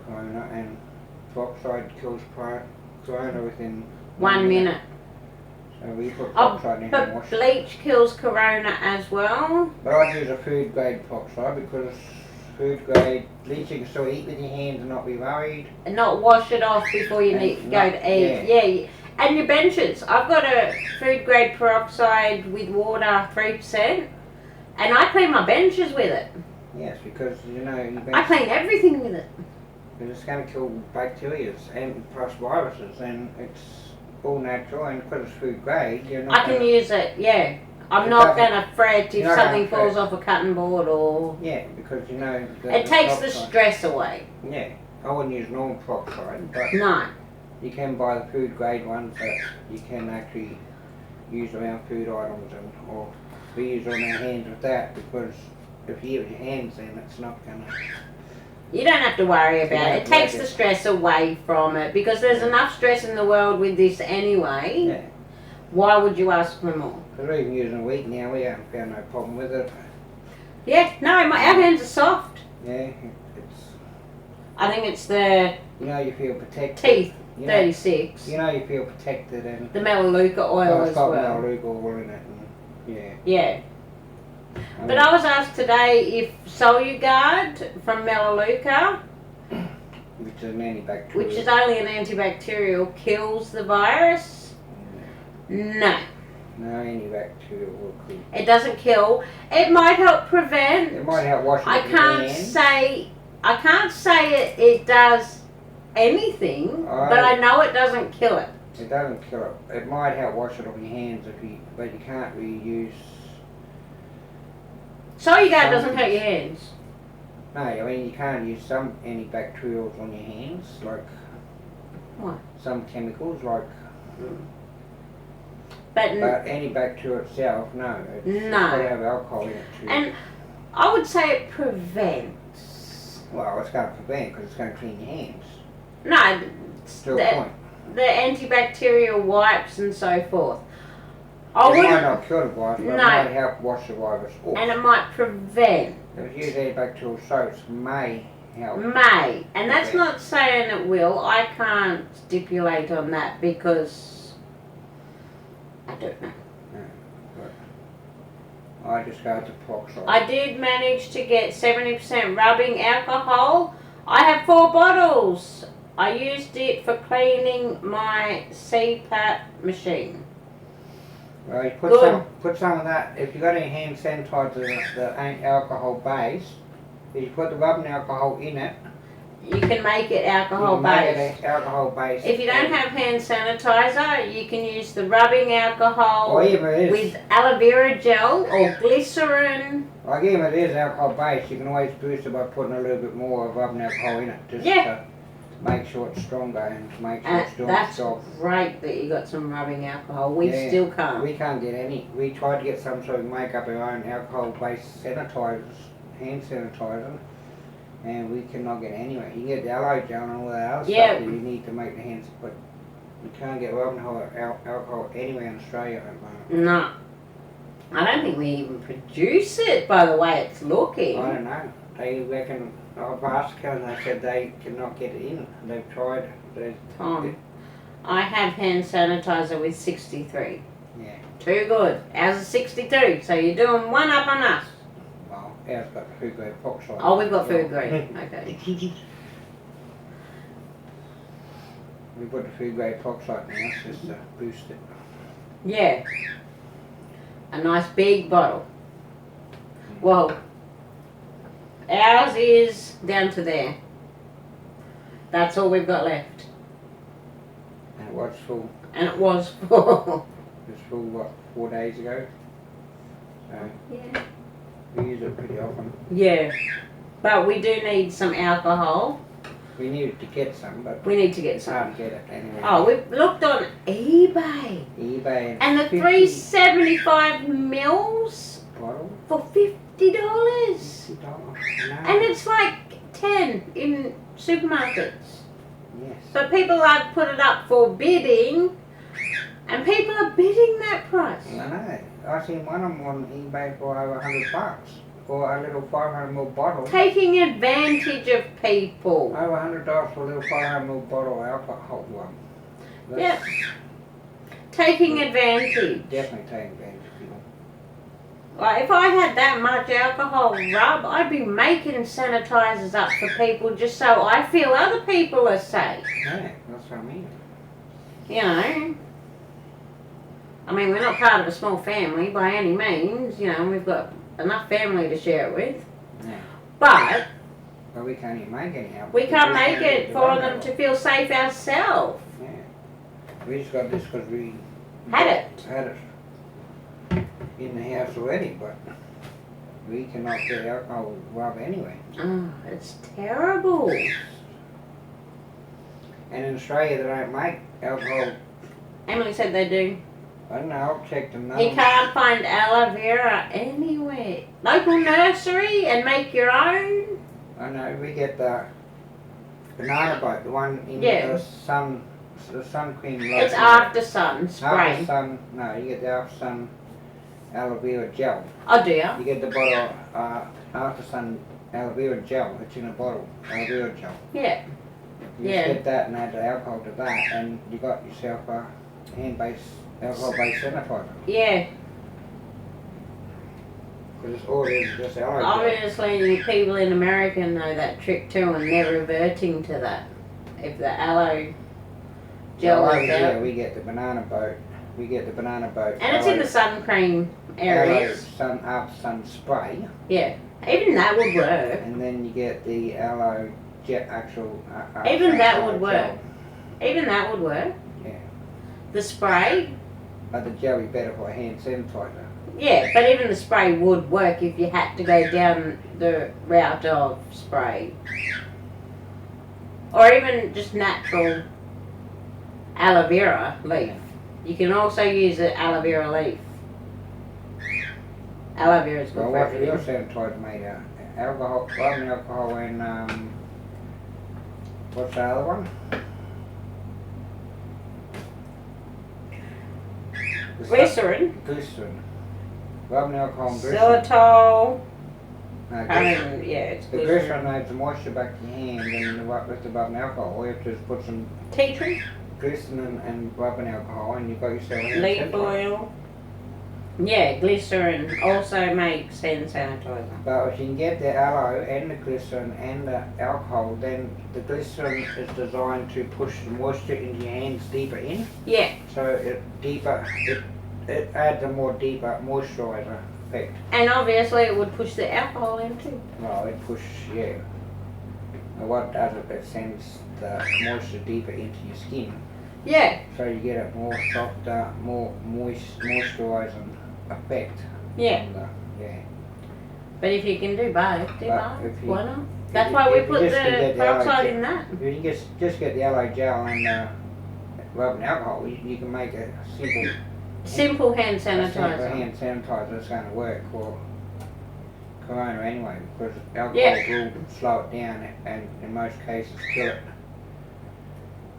corona, and peroxide kills corona within 1 minute. So we put Oh, peroxide in and but wash it. bleach kills corona as well. But I use a food grade peroxide because food grade bleach you can still eat with your hands and not be worried. And not wash it off before you And go to eat. Yeah. And your benches. I've got a food grade peroxide with water, 3%. And I clean my benches with it. Yes, because you know I clean everything with it. it's going to kill bacteria and plus viruses, and it's all natural, and because it's food grade, you're not. I can use it, yeah. I'm It not doesn't- going to fret if you're not something gonna falls fret. off a cutting board or... Yeah, because you know. It takes the peroxide- stress away. Yeah, I wouldn't use normal peroxide, but No. you can buy the food grade ones that you can actually use around food items, and or we use on our hands with that, because if you use your hands, then it's not going to. You don't have to worry about Yeah, it. It takes yeah. the stress away from it, because there's enough stress in the world with this anyway. Yeah. Why would you ask for more? Because we're even using wheat now, we haven't found no problem with it. Yeah, no, our hands are soft. Yeah, it's, I think it's the you know, you feel protected. teeth, You know, 36. you know you feel protected, and The Melaleuca oil it's as got well. Melaleuca oil in it, and yeah. Yeah. I But I was asked today if Solugard from Melaleuca, which is an antibacterial. which is only an antibacterial, kills the virus. No, No antibacterial will kill. it doesn't kill. It might help prevent. It might help washing I your can't say it does anything, but I know it doesn't kill it. It doesn't kill it. It might help wash it off your hands but you can't really use. Solugard doesn't hurt your hands. No, I mean you can't use some antibacterials on your hands, like What? some chemicals, like. But But antibacterial itself, no. It's No. got to have alcohol in it too. and I would say it prevents. Well, it's going to prevent because it's going to clean your hands. No, To a point. the antibacterial wipes and so forth. It might wouldn't- not kill the virus, but No. it might help wash the virus off. and it might prevent. If you use antibacterial soaps, may help. May. And that's Okay. not saying it will. I can't stipulate on that because I don't know. I just go to peroxide. I did manage to get 70% rubbing alcohol I have 4 bottles. I used it for cleaning my CPAP machine. Well, you Good. put some of that, if you got any hand sanitizer that ain't alcohol based, if you put the rubbing alcohol in it, You can make it alcohol you can make based. it alcohol based. If you don't have hand sanitizer, you can use the rubbing alcohol Or even it is, with aloe vera gel or glycerin. like even if it is alcohol based, you can always boost it by putting a little bit more of rubbing alcohol in it, just to make sure it's stronger and make sure it's doing its That's job. great that you got some rubbing alcohol. We Yeah, still can't. We can't get any. We tried to get some so we can make up our own alcohol based sanitizers, hand sanitizer, and we cannot get anywhere. You can get the aloe gel and all that other Yeah. stuff that you need to make the hands, but you can't get rubbing alcohol anywhere in Australia at the moment. No. I don't think we even produce it by the way it's looking. I don't know. They reckon, I've asked them and they said they cannot get it in. They've tried. Tom, I have hand sanitizer with 63. Yeah. Too good. Ours is 62, so you're doing one up on us. Well, ours got food grade epoxide. Oh, we've got food grade. Okay. We put the food grade epoxide now, just to boost it. Yeah. A nice big bottle. Well, ours is down to there. That's all we've got left. And it was full. And it was full. It was full, what, 4 days ago? So, Yeah. we use it pretty often. Yeah. But we do need some alcohol. We needed to get some, but We need to get we some. can't get it anyway. Oh, we looked on eBay. eBay And the 50 375 mils bottle, for $50. $50. No. And it's like 10 in supermarkets. Yes. But people have put it up for bidding, and people are bidding that price. I know. I seen one of them on eBay for over $100 for a little 500ml bottle. Taking advantage of people. Over $100 for a little 500ml bottle of alcohol one. Yep. Taking advantage. Definitely taking advantage of people. Like if I had that much alcohol rub, I'd be making sanitizers up for people just so I feel other people are safe. Yeah, that's what I mean. You know. I mean, we're not part of a small family by any means. You know, we've got enough family to share it with. Yeah. But But we can't even make any alcohol. we can't make it for them to feel safe ourselves. Yeah. We just got this because we Had it. had it in the house already, but we cannot get alcohol rub anyway. Oh, it's terrible. And in Australia they don't make alcohol. Emily said they do. I don't know, I'll check them. He can't find aloe vera anywhere. Local nursery and make your own. I know, we get the banana boat, the one in Yeah. the sun cream. It's after sun spray. After sun, no, you get the after sun aloe vera gel. Oh dear. You get the bottle after sun aloe vera gel. It's in a bottle, aloe vera gel. Yeah. You Yeah. just get that and add the alcohol to that, and you got yourself a hand-based alcohol-based sanitizer. Yeah. Because it's all it is just aloe gel. Obviously, people in America know that trick too, and they're reverting to that. If the aloe gel So over is here out, we get the banana boat. We get the banana boat. and it's in the sun cream aloe areas. sun after sun spray, Yeah. Even that would work. and then you get the aloe jet actual. Even that aloe would gel. work. Even that would work. Yeah. The spray. But the gel is better for a hand sanitizer. Yeah, but even the spray would work if you had to go down the route of spray. Or even just natural aloe vera leaf. You can also use the aloe vera leaf. Aloe vera is good Well, for what your everything. sanitizer made out? Alcohol, rubbing alcohol, and what's the other one? Glycerin, Glycerin. Rubbing alcohol and glycerin. xylitol, No, glycerin. yeah, it's The glycerin. glycerin adds the moisture back to your hand, and with the rubbing alcohol, all you have to do is put some Tea tree, glycerin and rubbing alcohol, and you've got yourself a hand leaf sanitizer. oil. Yeah, glycerin also makes hand sanitizer. But if you can get the aloe and the glycerin and the alcohol, then the glycerin is designed to push the moisture into your hands deeper in. Yeah. So it adds a more deeper moisturiser effect. And obviously it would push the alcohol in too. Well, yeah. And what does it sends the moisture deeper into your skin. Yeah. So you get a more softer, more moisturising effect. Yeah. Yeah. But if you can do both, why not? That's you, why we if you put just can the get the peroxide aloe in that. If you can just get the aloe gel and rubbing alcohol, you can make a Simple hand a simple sanitizer. hand sanitizer that's going to work for corona anyway, because alcohol Yeah. will slow it down and in most cases kill it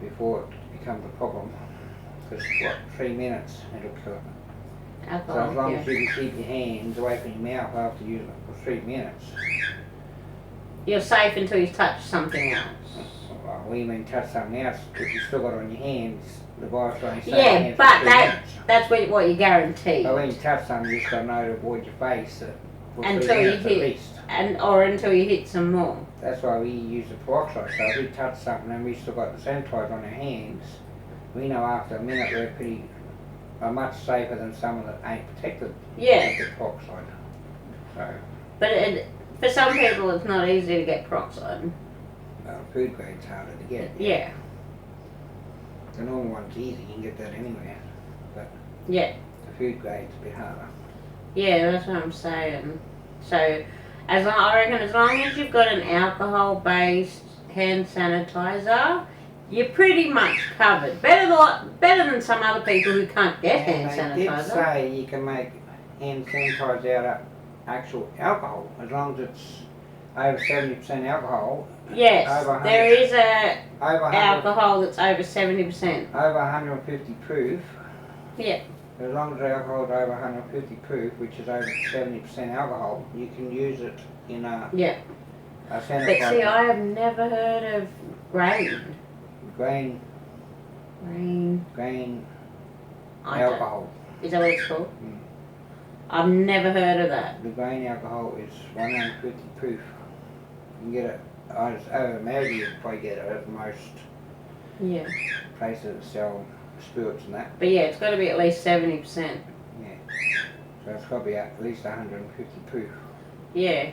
before it becomes a problem. Because 3 minutes it'll kill it. So Alcohol, as long yeah. as you can keep your hands away from your mouth after using it for 3 minutes. You're safe until you touch something else. Well, when you mean touch something else, if you still got it on your hands, the virus will only stay Yeah, in your hands but for 3 minutes. that's what you guarantee. But when you touch something, you just got to know to avoid your face for 3 Until you minutes at hit, least. or until you hit some more. That's why we use the peroxide. So if we touch something and we still got the sanitizer on our hands, we know after a minute are much safer than someone that ain't protected Yeah. with the peroxide. So, But for some people it's not easy to get peroxide. food grade's harder to get. Yeah. The normal one's easy, you can get that anywhere. But Yeah. the food grade's a bit harder. Yeah, that's what I'm saying. So, I reckon as long as you've got an alcohol-based hand sanitizer, you're pretty much covered. Better than some other people who can't get hand And they did sanitizer. say you can make hand sanitizer out of actual alcohol, as long as it's over 70% alcohol. Yes, over there is a over 100 alcohol that's over 70%. over 150 proof. Yeah. As long as the alcohol is over 150 proof, which is over 70% alcohol, you can use it in a Yeah. a But sanitizer. see, I have never heard of grain. Grain alcohol. Is that what it's called? Mm. I've never heard of that. The grain alcohol is 150 proof. You can get it. I imagine you can probably get it at most Yeah. places that sell spirits and that. But yeah, it's got to be at least 70%. Yeah. So it's got to be at least 150 proof. Yeah.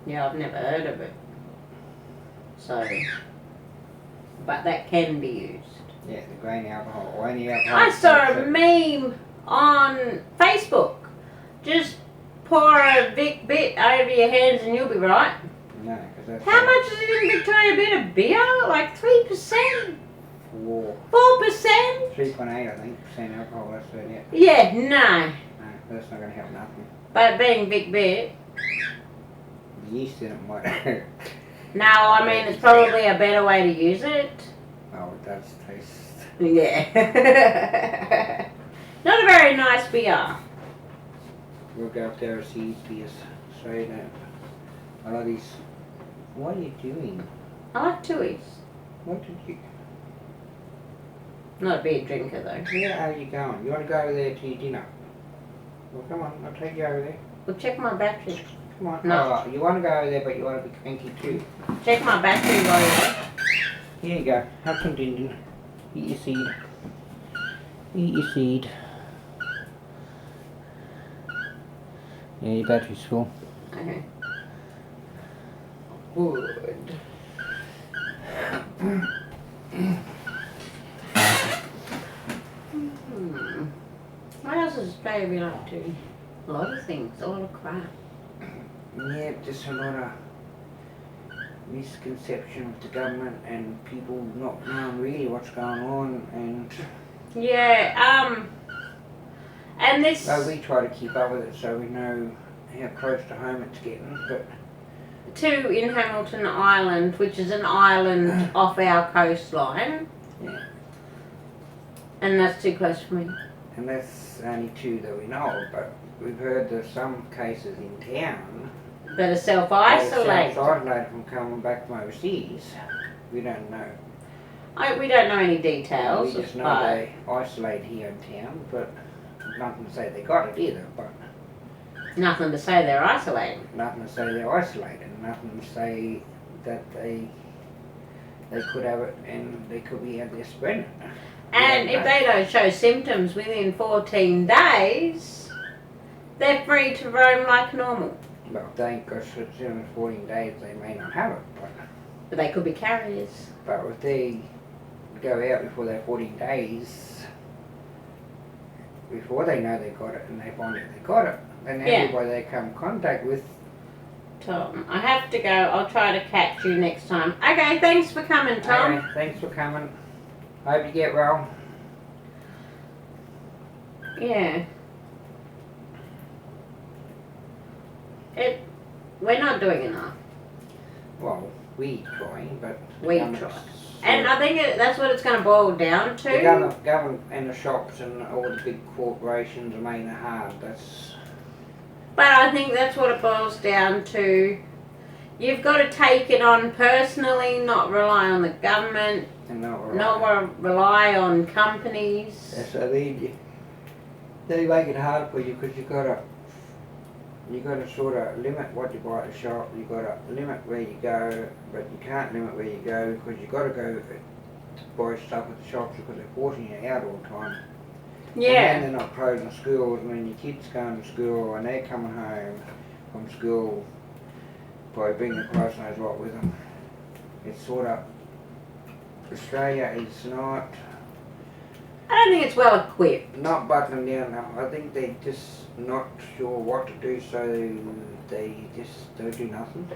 Yeah, I've never heard of it. So, but that can be used. Yeah, the grain alcohol or any alcohol. I saw a meme on Facebook. Just pour a Vic Bit over your hands and you'll be right. No, because that's How much is it in Victoria? A bit of beer? Like 3%? 4, 4%? 3.8 I think percent alcohol. That's it. Yeah. Yeah, no. No, that's not going to help nothing. But being Vic Bit, The yeast in it might. no, I mean it's probably a better way to use it. Oh, it does taste. Yeah. Not a very nice beer. We'll go up there and see beers. So you know, a lot of these. What are you doing? I like Tui's. What did you? Not a beer drinker though. Where are you going? You want to go over there to your dinner? Well, come on, I'll take you over there. Well, check my battery. Come on. No. Oh, you want to go over there, but you want to be cranky too. Check my battery while you're there. Here you go. Have some din din. Eat your seed. Eat your seed. Yeah, your battery's full. Okay. Good. What else has Australia been up to? A lot of things, a lot of crap. Yeah, just a lot of misconception with the government and people not knowing really what's going on, and Yeah, and this... so we try to keep up with it so we know how close to home it's getting, but Two in Hamilton Island, which is an island off our coastline. yeah, And that's too close for me. and that's only 2 that we know of, but we've heard there's some cases in town Better that are self-isolate. self-isolated from coming back from overseas. We don't know. We don't know any We details. just know but they isolate here in town, but nothing to say they got it either, but nothing to say they're isolating. nothing to say they're isolated, nothing to say that they could have it and they could be out there spreading it. And if they don't show symptoms within 14 days, they're free to roam like normal. Well, they ain't got it's in 14 days, they may not have it, But they could be carriers. but if they go out before their 14 days, before they know they got it and they find out they got it, then everybody they come in contact with. Tom, I have to go. I'll try to catch you next time. Okay, thanks for coming, Tom. Okay, thanks for coming. Hope you get well. Yeah. We're not doing enough. Well, we trying, but We try. And I think that's what it's going to boil down to. the government and the shops and all the big corporations are making it hard. But I think that's what it boils down to. You've got to take it on personally, not rely on the government, And not not rely on companies. That's so they make it hard for you because you gotta sort of limit what you buy at the shop. You gotta limit where you go, but you can't limit where you go because you gotta go to buy stuff at the shops because they're forcing you out all the time. Yeah. And they're not closing schools. I mean, your kids going to school and they're coming home from school, probably bringing Christ knows what with them. It's sort of, Australia is not I don't think it's well equipped. buckling down now. I think they're just not sure what to do, so they just don't do nothing.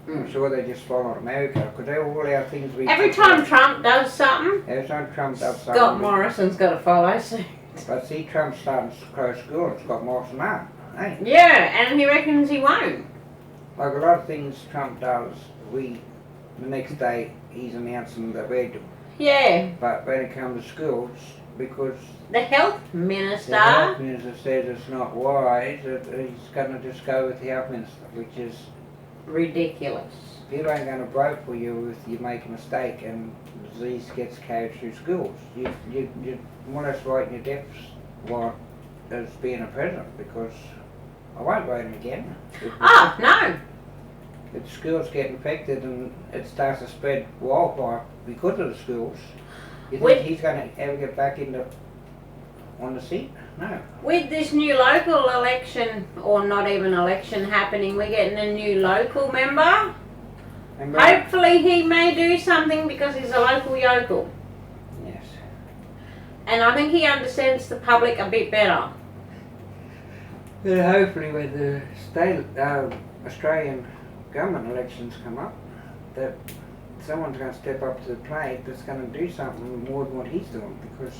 I'm sure they just follow America because they're all our things we. Every time Trump does something, Every time Trump does something. Scott Morrison's got to follow suit. But see, Trump's starting to close schools. Scott Morrison out. Hey. Yeah, and he reckons he won't. Like a lot of things Trump does, the next day he's announcing that we're doing. Yeah. But when it comes to schools, because The health minister. the health minister said it's not wise, that he's going to just go with the health minister, which is Ridiculous. people ain't going to vote for you if you make a mistake and disease gets carried through schools. You're more or less writing your deaths warrant as being a president because I won't vote him again. No. If schools get infected and it starts to spread wildfire because of the schools, you think he's going to ever get back on the seat? No. With this new local election, or not even election happening, we're getting a new local member. Hopefully he may do something because he's a local yokel. Yes. And I think he understands the public a bit better. But hopefully when the state Australian government elections come up, that someone's going to step up to the plate that's going to do something more than what he's doing because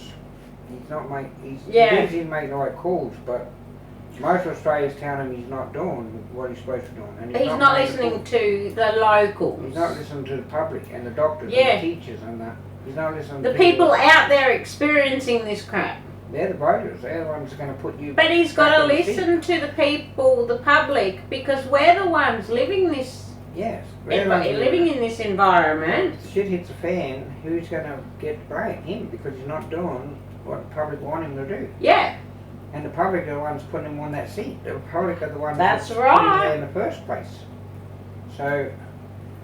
he's not he thinks he's making the right calls, but most of Australia's telling him he's not doing what he's supposed to be doing. And He's not listening to the locals. He's not listening to the public and the doctors and the teachers and he's not listening to the people out there experiencing this crap. They're the voters. They're the ones going to put you. But he's got to listen to the people, the public, because we're the ones living this. Yes. Living in this environment. If shit hits a fan, who's going to get blamed? Him, because he's not doing what the public want him to do. Yeah. And the public are the ones putting him on that seat. The public are the ones That's putting him there in the first place. So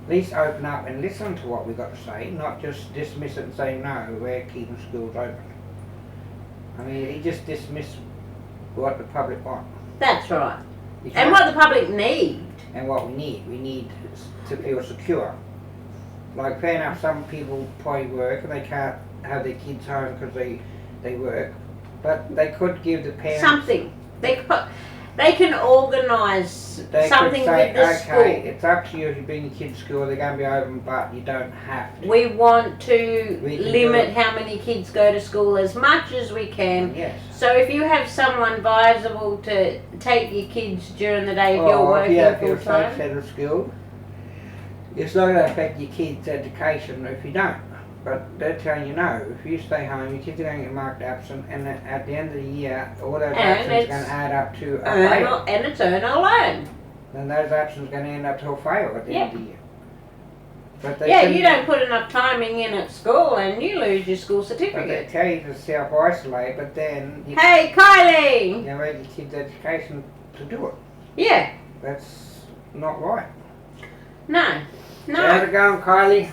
at least open up and listen to what we've got to say, not just dismiss it and say, no, we're keeping schools open. I mean, he just dismissed what the public want. That's right. And what the public need. And what we need to feel secure. Like, fair enough, some people probably work and they can't have their kids home because they work, but they could give the parents something. They can organise something with the school. Okay, it's up to you if you bring your kids to school, they're going to be open, but you don't have to. We want to limit how many kids go to school as much as we can. Yes. So if you have someone advisable to take your kids during the day if you're working full time. If you're safe school, it's not going to affect your kids' education if you don't. But they're telling you no, if you stay home, your kids are going to get marked absent, and at the end of the year, all those absents are going to add up to a fail. And it's earn or learn. Then those absents are going to end up to a fail at the end of the year. But they Yeah, shouldn't- you don't put enough timing in at school and you lose your school But they certificate. tell you to self-isolate, but then you Hey, Kylie! need your kids' education to do it. Yeah, That's not right. no, So how's no. it going, Kylie?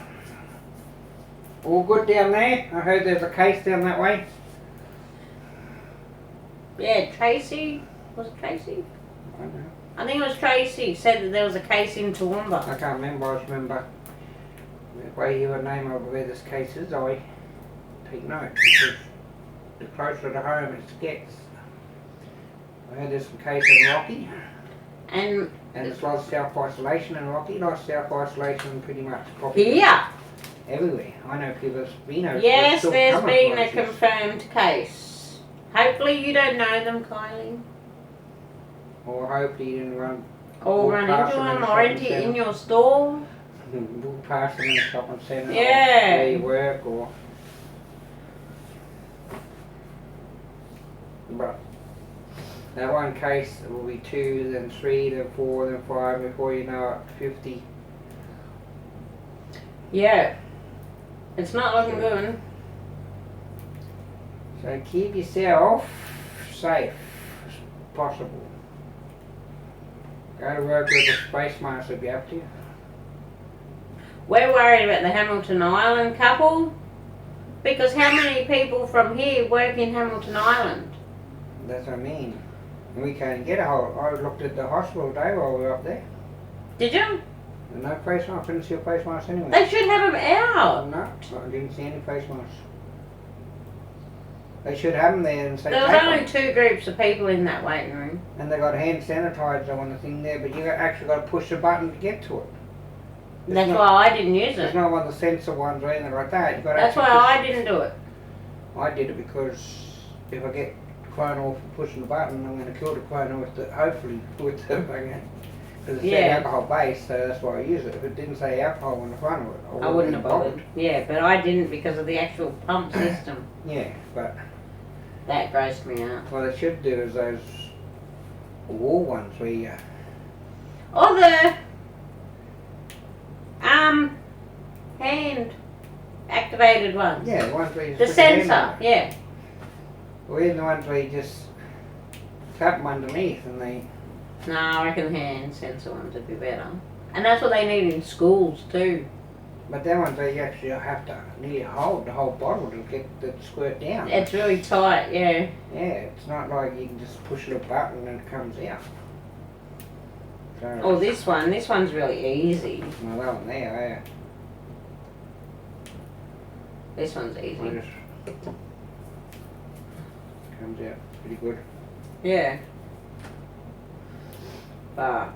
All good down there? I heard there's a case down that way. Yeah, Tracy, was it Tracy? I don't know. I think it was Tracy said that there was a case in Toowoomba. I can't remember. I just remember the way you would name over where this case is, I take note because the closer to home it gets. I heard there's some case in Rocky, And there's a lot of self-isolation in Rocky, a lot of self-isolation pretty much probably here, everywhere. I know people that's been over. yes, still there's coming been for a it. confirmed case. Hopefully you don't know them, Kylie. Or hopefully you didn't run Or walk run past into them in them the or shopping into centre. in your store. Walk past them in the shopping centre Yeah. or where you work or. But that one case will be 2, then 3, then 4, then 5, before you know it, 50. Yeah. It's not looking good. So keep yourself safe as possible. Go to work with a space mask if you have to. We're worried about the Hamilton Island couple because how many people from here work in Hamilton Island? That's what I mean. We can't get a hold. I looked at the hospital today while we were up there. Did you? There's no face mask. I couldn't see a face mask anywhere. They should have them out. No, I didn't see any face masks. They should have them there and say There was take only them. 2 groups of people in that waiting room. And they got hand sanitizer on the thing there, but you actually got to push the button to get to it. It's That's not- why I didn't use It's it. not one of the sensor ones or anything like that. You got to That's why I didn't do it. I did it because if I get clonal for pushing the button, I'm going to kill the clonal with the, hopefully with the because it said Yeah. alcohol based, so that's why I use it. If it didn't say alcohol on the front of it, I wouldn't have bothered. Yeah, but I didn't because of the actual pump system. Yeah, but That grossed me out. what they should do is those wall ones where you Or the hand activated one. yeah, the ones where you The stick your hand sensor, on it. yeah. Or even the ones where you just tap them underneath and they No, I reckon the hand sensor ones would be better. And that's what they need in schools too. but that ones where you actually have to nearly hold the whole bottle to get the squirt down. It's really tight, yeah. Yeah, it's not like you can just push a little button and it comes out. So, Oh, this one's really easy. well, that one there, This one's yeah. easy. Just comes out pretty good. Yeah. But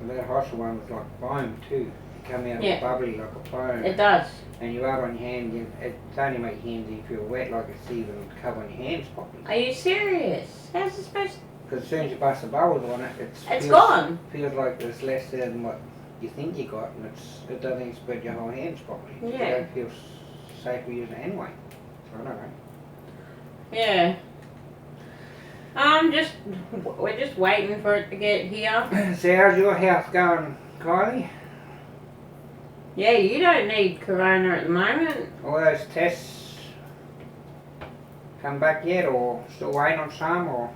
And that hospital one was like foam too. It come out Yeah. bubbly like a foam. it does. And you rub on your hand, it's only make your hands if you're wet, like it's even covering your hands properly. Are you serious? How's it supposed to? Because as soon as you bust the bubbles on it, It's feels, gone. feels like there's less there than what you think you got, and it doesn't even spread your whole hands properly. Yeah. You don't feel safe with using it anyway. So I don't know. Yeah. We're just waiting for it to get here. So how's your health going, Kylie? Yeah, you don't need corona at the moment. All those tests come back yet, or still waiting on some, or?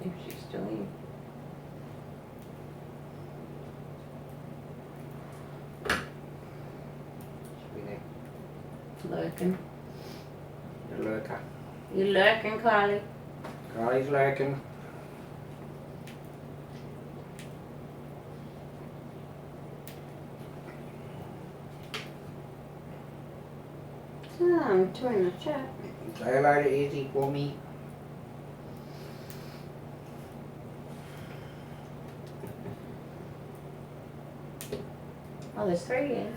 If she's still in. Should be there. Lurking. The lurker. You lurking, Kylie? Kylie's lurking. I'm doing the chat. Say hello to Izzy for me. Oh, there's 3 here.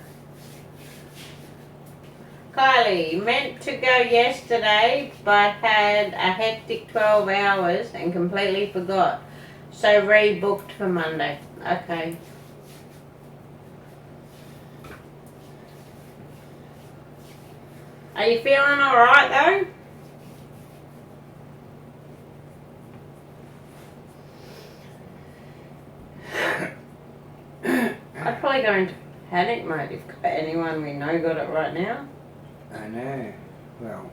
Kylie, meant to go yesterday, but had a hectic 12 hours and completely forgot. So rebooked for Monday. Okay. Are you feeling alright though? probably go into panic mode if anyone we know got it right now. I know. Well,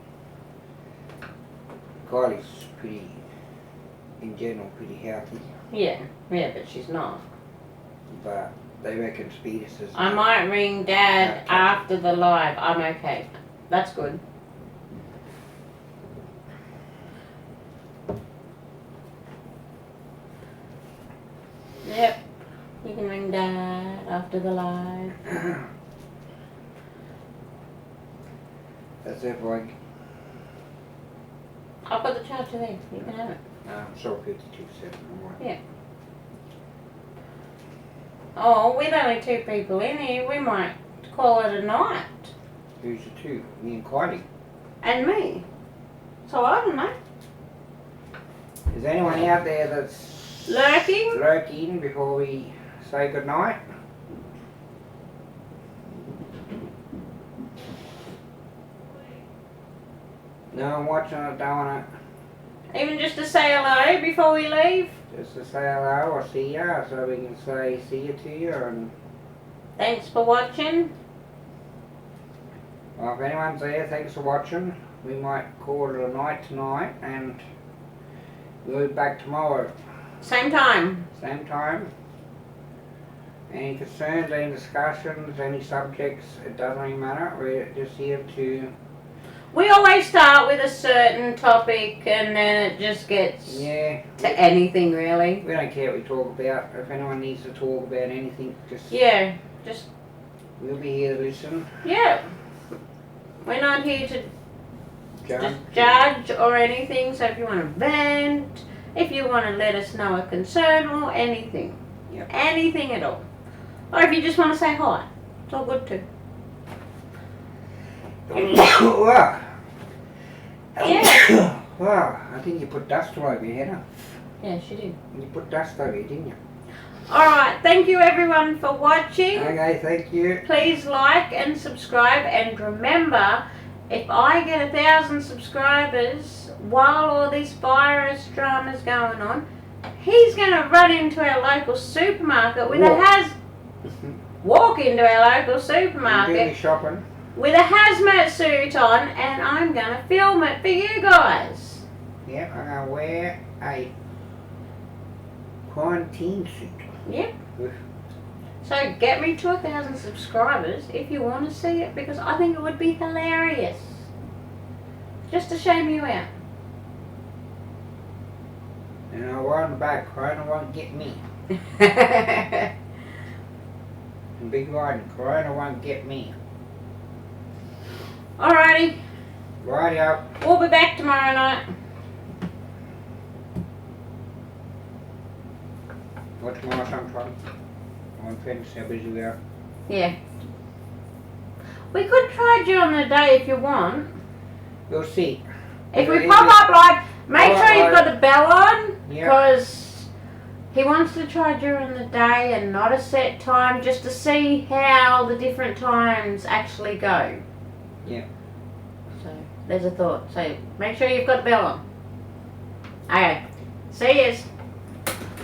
Kylie's pretty, in general, pretty healthy. Yeah, but she's not. But they reckon Speedus is... I might ring Dad after the live. I'm okay. That's good. Yep. You can ring Dad after the live. That's it, boy. I've got the charger there. You can have it. So 52%. Yeah. Oh, with only 2 people in here, we might call it a night. Who's the 2? Me and Kylie. And me. So I don't know. Is anyone out there that's Lurking before we say goodnight? No one watching it, don't want it. Even just to say hello before we leave. Just to say hello or see ya, so we can say see you to you. And Thanks for watching. well, if anyone's there, thanks for watching. We might call it a night tonight, and we'll be back tomorrow. Same time. Same time. Any concerns, any discussions, any subjects, it doesn't really matter. We're just here to... We always start with a certain topic and then it just gets Yeah. to anything really. We don't care what we talk about. If anyone needs to talk about anything, just... Yeah, just... We'll be here to listen. Yeah. We're not here to Judge. just judge or anything, so if you want to vent, if you want to let us know a concern or anything. Yep. Anything at all. Or if you just want to say hi, it's all good too. Wow. Yeah. Wow, I think you put dust all over your head, huh? Yeah, she did. You put dust over you, didn't you? Alright, thank you everyone for watching. Okay, thank you. Please like and subscribe, and remember, if I get 1,000 subscribers while all this virus drama's going on, he's going to run into our local supermarket with walk into our local supermarket Do shopping. with a hazmat suit on, and I'm going to film it for you guys. Yep, I'm going to wear a quarantine suit. Yep. So get me to 1,000 subscribers if you want to see it, because I think it would be hilarious. Just to shame you out. And I'll run back, Corona won't get me. And big riding, Corona won't get me. Alrighty. Rightio. We'll be back tomorrow night. What's tomorrow sometime? On fence, how busy we are. Yeah. We could try during the day if you want. We'll see. If we pop up live, make sure you've got the bell on, Yeah. because he wants to try during the day and not a set time, just to see how the different times actually go. Yeah. So there's a thought. So make sure you've got the bell on. Okay. See yous.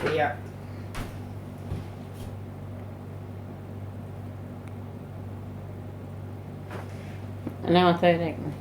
See ya. An hour 13.